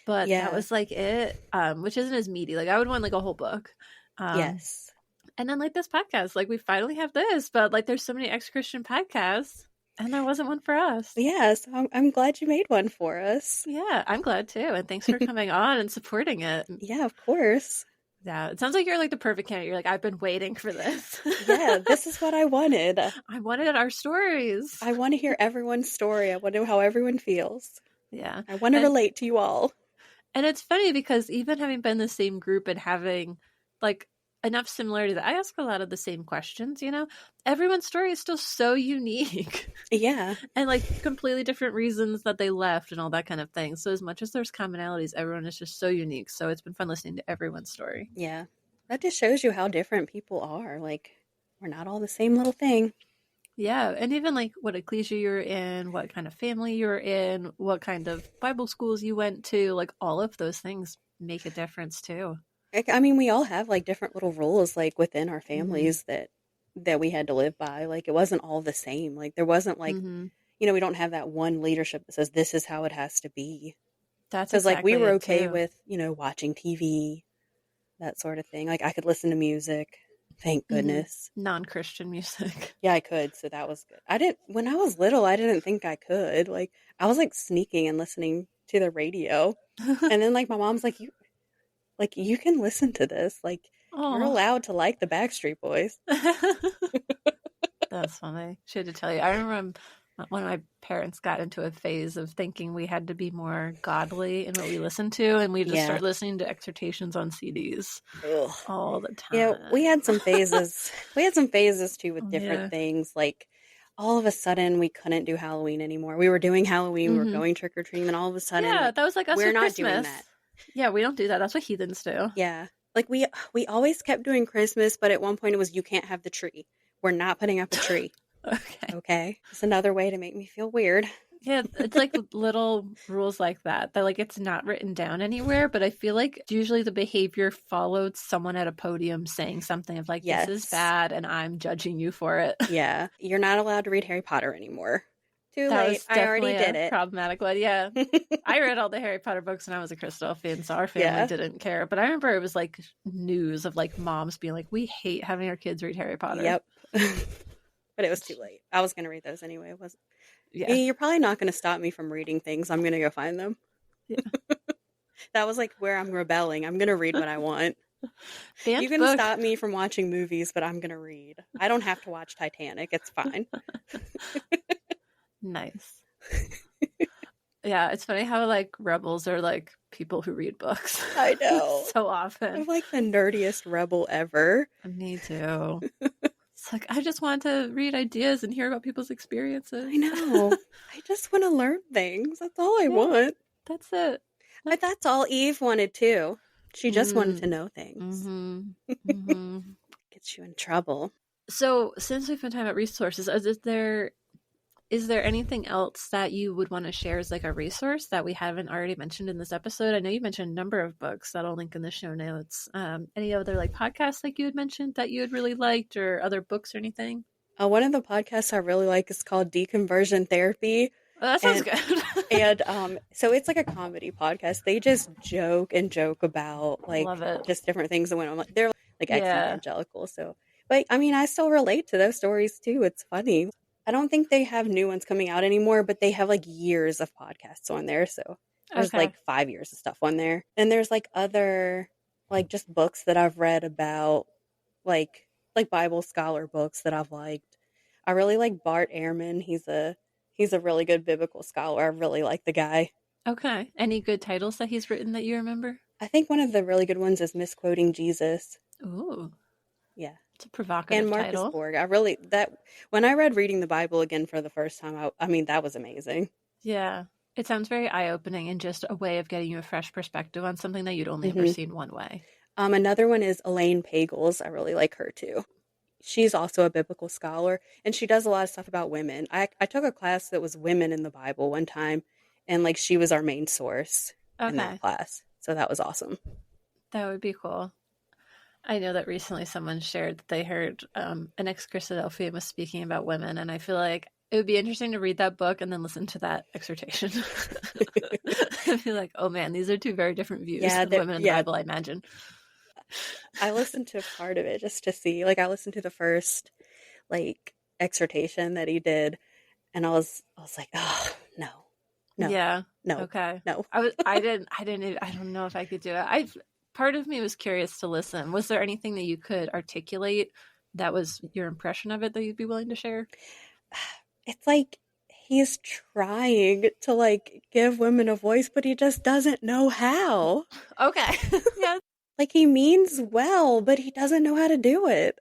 but that was like it, which isn't as meaty. Like, I would want like a whole book. Yes. And then like this podcast, like we finally have this, but like there's so many ex-Christian podcasts. And there wasn't one for us. Yeah, so I'm glad you made one for us. Yeah, I'm glad too. And thanks for coming on and supporting it. Yeah, of course. Yeah, it sounds like you're like the perfect candidate. You're like, I've been waiting for this. Yeah, this is what I wanted. I wanted our stories. I want to hear everyone's story. I want to know how everyone feels. Yeah. I want to relate to you all. And it's funny because even having been the same group and having like enough similarity that I ask a lot of the same questions, you know, everyone's story is still so unique. Yeah. And like completely different reasons that they left and all that kind of thing. So as much as there's commonalities, everyone is just so unique. So it's been fun listening to everyone's story. Yeah. That just shows you how different people are. Like, we're not all the same little thing. Yeah. And even like what ecclesia you're in, what kind of family you're in, what kind of Bible schools you went to, like all of those things make a difference too. I mean, we all have like different little rules like within our families that we had to live by. Like, it wasn't all the same. Like, there wasn't like, you know, we don't have that one leadership that says this is how it has to be. That's because exactly like we were okay too. with, you know, watching TV, that sort of thing. Like, I could listen to music. Thank goodness. Non-Christian music. Yeah, I could. So that was good. When I was little, I didn't think I could. Like, I was like sneaking and listening to the radio. And then like my mom's like, you can listen to this. Like, you're allowed to like the Backstreet Boys. That's funny. She had to tell you. I remember when my parents got into a phase of thinking we had to be more godly in what we listened to, and we just started listening to exhortations on CDs all the time. Yeah, we had some phases. We had some phases too with different things. Like, all of a sudden, we couldn't do Halloween anymore. We were doing Halloween. We were going trick or treating, and all of a sudden, that was like us. We're not Christmas. doing that. Yeah, we don't do that. That's what heathens do. Yeah, like we always kept doing Christmas, but at one point it was you can't have the tree. We're not putting up a tree. Okay. It's another way to make me feel weird. Yeah, it's like little rules like that like it's not written down anywhere, but I feel like usually the behavior followed someone at a podium saying something of like, this is bad and I'm judging you for it. Yeah. You're not allowed to read Harry Potter anymore. Too late. I already did it. Problematic one. Yeah. I read all the Harry Potter books when I was a Christadelphian, so our family didn't care. But I remember it was like news of like moms being like, we hate having our kids read Harry Potter. Yep. But it was too late. I was going to read those anyway. Yeah. You're probably not going to stop me from reading things. I'm going to go find them. Yeah. That was like where I'm rebelling. I'm going to read what I want. You can stop me from watching movies, but I'm going to read. I don't have to watch Titanic. It's fine. Nice. Yeah, it's funny how like rebels are like people who read books. I know. So often. I'm like the nerdiest rebel ever. Me too. It's like, I just want to read ideas and hear about people's experiences. I know. I just want to learn things. That's all I want. That's it. But that's all Eve wanted too. She just wanted to know things. Gets you in trouble. So since we've been talking about resources, is there anything else that you would want to share as like a resource that we haven't already mentioned in this episode? I know you mentioned a number of books that I'll link in the show notes. Any other like podcasts like you had mentioned that you had really liked, or other books or anything? One of the podcasts I really like is called Deconversion Therapy. Oh, that sounds good. And so it's like a comedy podcast. They just joke about like just different things that went on. They're like ex-evangelical, so. But I mean, I still relate to those stories too. It's funny. I don't think they have new ones coming out anymore, but they have like years of podcasts on there. So there's Okay. like 5 years of stuff on there. And there's like other, like just books that I've read about, like Bible scholar books that I've liked. I really like Bart Ehrman. He's a really good biblical scholar. I really like the guy. Okay. Any good titles that he's written that you remember? I think one of the really good ones is Misquoting Jesus. Ooh, Yeah. it's a And provocative Marcus title. Borg. When I read Reading the Bible again for the first time, I mean, that was amazing. Yeah. It sounds very eye-opening and just a way of getting you a fresh perspective on something that you'd only ever seen one way. Another one is Elaine Pagels. I really like her too. She's also a biblical scholar, and she does a lot of stuff about women. I took a class that was women in the Bible one time, and like she was our main source in that Okay. class. So that was awesome. That would be cool. I know that recently someone shared that they heard an ex-Christadelphian was speaking about women, and I feel like it would be interesting to read that book and then listen to that exhortation. I'd be like, oh man, these are two very different views of women in the Bible, I imagine. I listened to part of it just to see. Like I listened to the first like exhortation that he did, and I was like, oh no. Yeah. No. Okay. No. I don't know if I could do it. Part of me was curious to listen. Was there anything that you could articulate that was your impression of it that you'd be willing to share? It's like he's trying to like give women a voice, but he just doesn't know how. Okay. Yeah. Like he means well, but he doesn't know how to do it.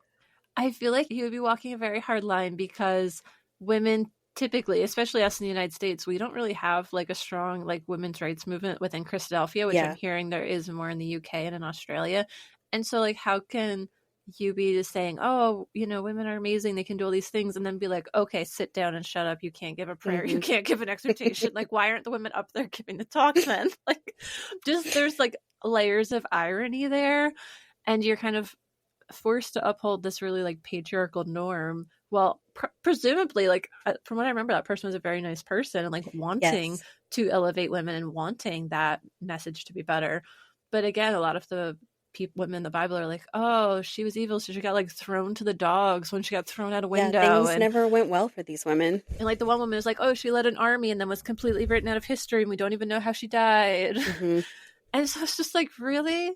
I feel like he would be walking a very hard line because women typically, especially us in the United States, we don't really have like a strong like women's rights movement within Christadelphia, which I'm hearing there is more in the UK and in Australia. And so like how can you be just saying, oh, you know, women are amazing, they can do all these things, and then be like, okay, sit down and shut up, you can't give a prayer, you can't give an exhortation. Like, why aren't the women up there giving the talk then? Like, just there's like layers of irony there, and you're kind of forced to uphold this really like patriarchal norm. Well, presumably, like from what I remember, that person was a very nice person and like wanting to elevate women and wanting that message to be better. But again, a lot of the women in the Bible are like, oh, she was evil, so she got like thrown to the dogs when she got thrown out a window. Yeah, things never went well for these women. And like the one woman was like, oh, she led an army and then was completely written out of history, and we don't even know how she died. And so it's just like really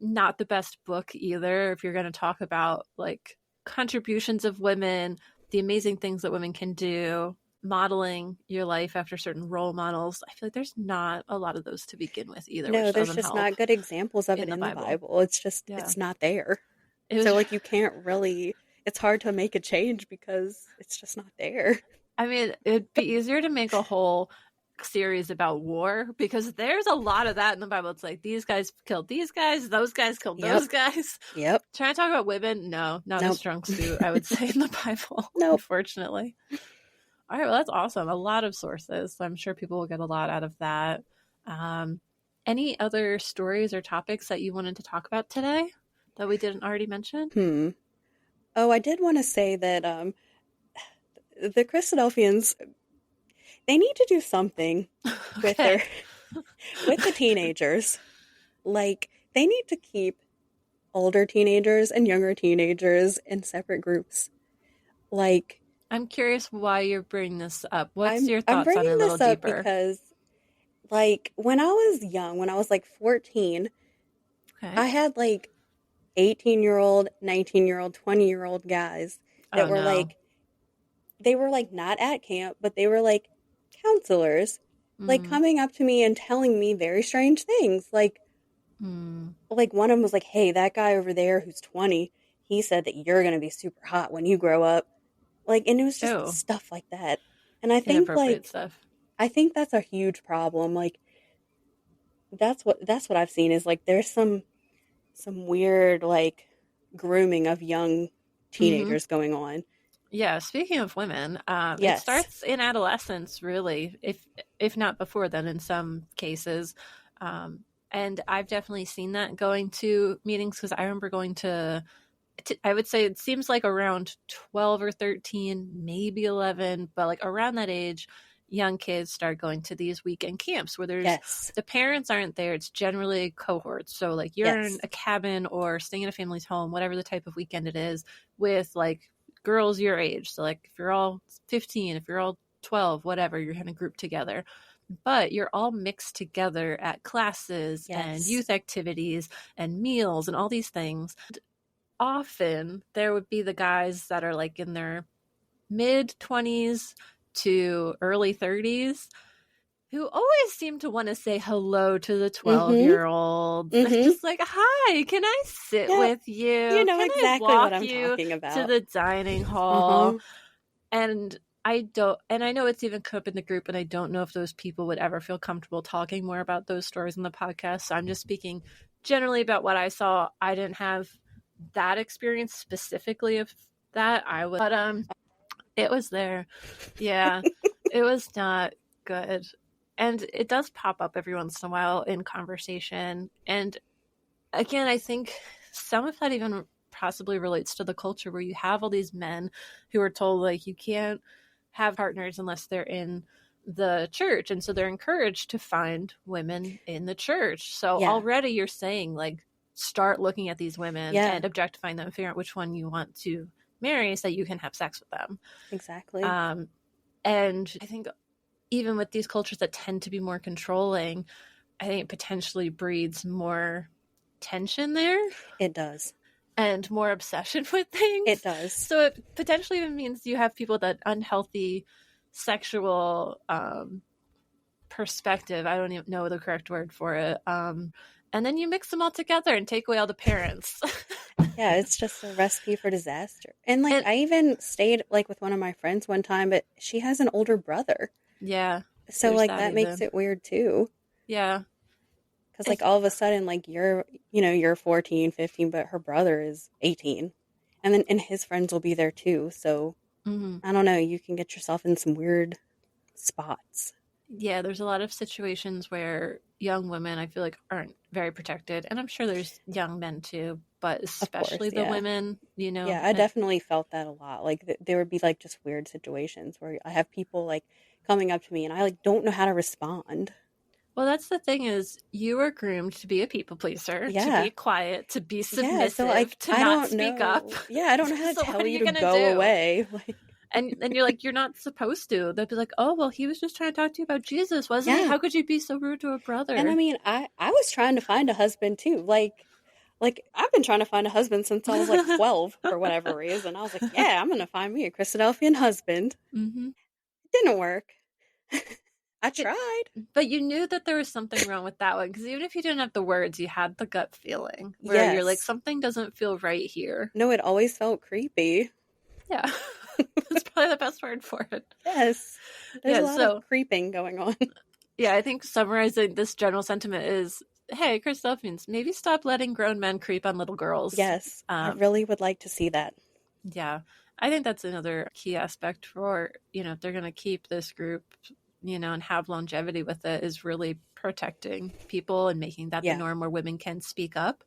not the best book either if you're going to talk about like contributions of women, the amazing things that women can do, modeling your life after certain role models. I feel like there's not a lot of those to begin with either. No, there's just not good examples of it in the Bible. It's just, it's not there. So like you can't really, it's hard to make a change because it's just not there. I mean, it'd be easier to make a whole series about war because there's a lot of that in the Bible. It's like these guys killed these guys, those guys killed those guys. Trying to talk about women, not a strong suit, I would say, in the Bible. Unfortunately. All right, well, that's awesome. A lot of sources, so I'm sure people will get a lot out of that. Any other stories or topics that you wanted to talk about today that we didn't already mention? Oh, I did want to say that the Christadelphians, they need to do something with the teenagers. Like, they need to keep older teenagers and younger teenagers in separate groups. Like, I'm curious why you're bringing this up. What's your thoughts on it a little deeper? Because, like, when I was young, when I was like 14, I had like 18-year-old, 19-year-old, 20-year-old guys that were like, they were like not at camp, but they were like counselors, like coming up to me and telling me very strange things. Like one of them was like, hey, that guy over there who's 20, he said that you're going to be super hot when you grow up. Like, and it was just stuff like that. And I think like, I think that's a huge problem. Like that's what I've seen is like, there's some weird like grooming of young teenagers going on. Yeah, speaking of women, it starts in adolescence, really, if not before then in some cases. And I've definitely seen that going to meetings because I remember going to, I would say it seems like around 12 or 13, maybe 11, but like around that age, young kids start going to these weekend camps where there's Yes. the parents aren't there. It's generally cohorts. So like you're Yes. in a cabin or staying in a family's home, whatever the type of weekend it is, with like girls your age. So like if you're all 15, if you're all 12, whatever, you're kind of grouped together. But you're all mixed together at classes and Yes. youth activities and meals and all these things. Often there would be the guys that are like in their mid 20s to early 30s who always seem to want to say hello to the 12-year-olds. Mhm. Just like, hi, can I sit Yep. with you? You know Can exactly I walk what I'm you talking to about. the dining hall? Mhm. And I know it's even come up in the group, and I don't know if those people would ever feel comfortable talking more about those stories in the podcast. So I'm just speaking generally about what I saw. I didn't have that experience specifically of that. But it was there. Yeah, it was not good. And it does pop up every once in a while in conversation. And again, I think some of that even possibly relates to the culture where you have all these men who are told like you can't have partners unless they're in the church, and so they're encouraged to find women in the church. So Yeah. already you're saying like start looking at these women Yeah. and objectifying them, figure out which one you want to marry so that you can have sex with them. Exactly. And I think even with these cultures that tend to be more controlling, I think it potentially breeds more tension there. It does. And more obsession with things. It does. So it potentially even means you have people that unhealthy sexual perspective. I don't even know the correct word for it. And then you mix them all together and take away all the parents. Yeah, it's just a recipe for disaster. And like I even stayed like with one of my friends one time, but she has an older brother. Yeah. So like that makes it weird too. Yeah. Because like all of a sudden like you're 14, 15, but her brother is 18. And his friends will be there too. So I don't know, you can get yourself in some weird spots. Yeah, there's a lot of situations where young women, I feel like, aren't very protected. And I'm sure there's young men too, but especially the women, you know. Yeah, I definitely felt that a lot. Like there would be like just weird situations where I have people like coming up to me and I like don't know how to respond. Well, that's the thing is you were groomed to be a people pleaser, to be quiet, to be submissive, so like, to not speak up. Yeah, I don't know how to So tell you to go away. Like, and you're like, you're not supposed to. They'll be like, oh, well, he was just trying to talk to you about Jesus, wasn't he? How could you be so rude to a brother? And I mean, I was trying to find a husband too. Like I've been trying to find a husband since I was like 12 for whatever reason. I was like, yeah, I'm going to find me a Christadelphian husband. Mm-hmm. It didn't work. I tried. But you knew that there was something wrong with that one, because even if you didn't have the words, you had the gut feeling where you're like, something doesn't feel right here. No, it always felt creepy. Yeah. That's probably the best word for it. Yes. There's a lot of creeping going on. Yeah, I think summarizing this general sentiment is, hey, Christadelphians, maybe stop letting grown men creep on little girls. Yes. I really would like to see that. Yeah. I think that's another key aspect for, if they're going to keep this group, and have longevity with it, is really protecting people and making that the norm where women can speak up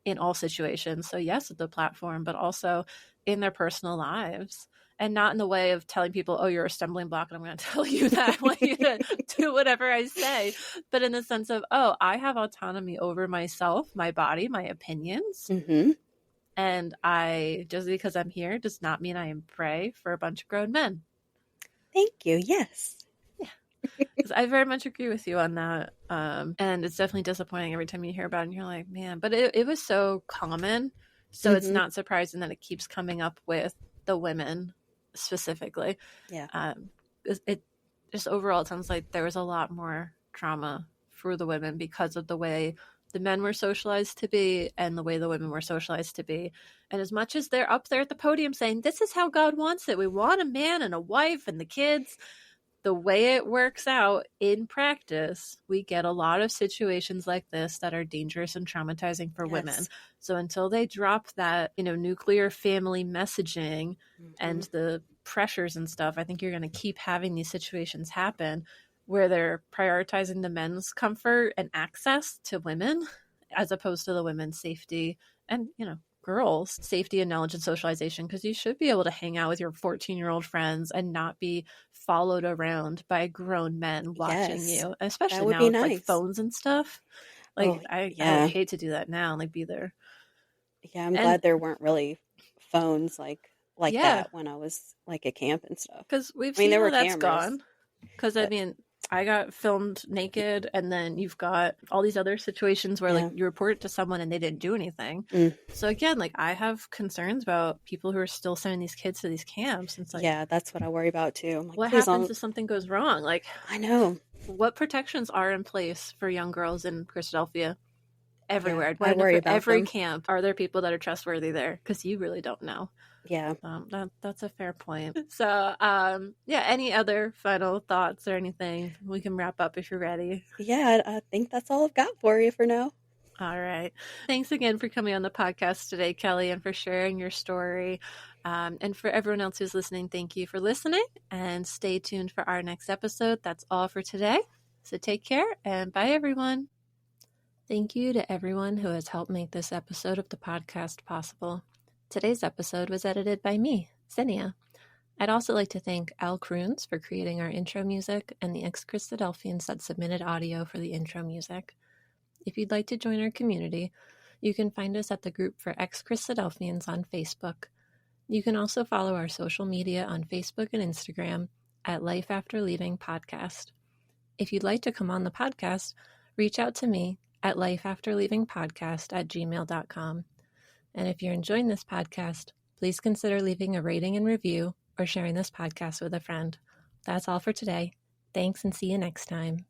in all situations. So yes, at the platform, but also in their personal lives, and not in the way of telling people, oh, you're a stumbling block and I'm going to tell you that I want you to do whatever I say, but in the sense of, oh, I have autonomy over myself, my body, my opinions. Mm-hmm. And just because I'm here does not mean I am prey for a bunch of grown men. Thank you. Yes. I very much agree with you on that. And it's definitely disappointing every time you hear about it and you're like, man, but it was so common. So it's not surprising that it keeps coming up with the women specifically. Yeah. It just overall, it sounds like there was a lot more trauma for the women because of the way the men were socialized to be and the way the women were socialized to be. And as much as they're up there at the podium saying, this is how God wants it, we want a man and a wife and the kids, the way it works out in practice, we get a lot of situations like this that are dangerous and traumatizing for women. So until they drop that, nuclear family messaging and the pressures and stuff, I think you're going to keep having these situations happen where they're prioritizing the men's comfort and access to women as opposed to the women's safety and, girls safety and knowledge and socialization, because you should be able to hang out with your 14-year-old friends and not be followed around by grown men watching Yes, you, that especially would now be with like nice. phones and stuff. Like Oh, I would yeah. hate to do that now and like be there. Yeah, I'm And glad there weren't really phones like yeah, that when I was like at camp and stuff. because we've I mean, seen there how were that's cameras, gone. Because I but mean, I got filmed naked, and then you've got all these other situations where like yeah. you report it to someone and they didn't do anything. Mm, So again, like I have concerns about people who are still sending these kids to these camps. It's like, yeah, that's what I worry about too. I'm like, what please happens don't. if something goes wrong? Like, I know. what protections are in place for young girls in Christadelphia? Yeah, Everywhere. I'd I want to know worry for about every them. camp, are there people that are trustworthy there? Because you really don't know. Yeah. That's a fair point. So, yeah, any other final thoughts or anything? We can wrap up if you're ready. Yeah, I think that's all I've got for you for now. All right. Thanks again for coming on the podcast today, Kelly, and for sharing your story. And for everyone else who's listening, thank you for listening, and stay tuned for our next episode. That's all for today. So take care and bye, everyone. Thank you to everyone who has helped make this episode of the podcast possible. Today's episode was edited by me, Zinnia. I'd also like to thank Al Kroons for creating our intro music and the ex-Christadelphians that submitted audio for the intro music. If you'd like to join our community, you can find us at the group for ex-Christadelphians on Facebook. You can also follow our social media on Facebook and Instagram at Life After Leaving Podcast. If you'd like to come on the podcast, reach out to me at lifeafterleavingpodcast@gmail.com. And if you're enjoying this podcast, please consider leaving a rating and review or sharing this podcast with a friend. That's all for today. Thanks, and see you next time.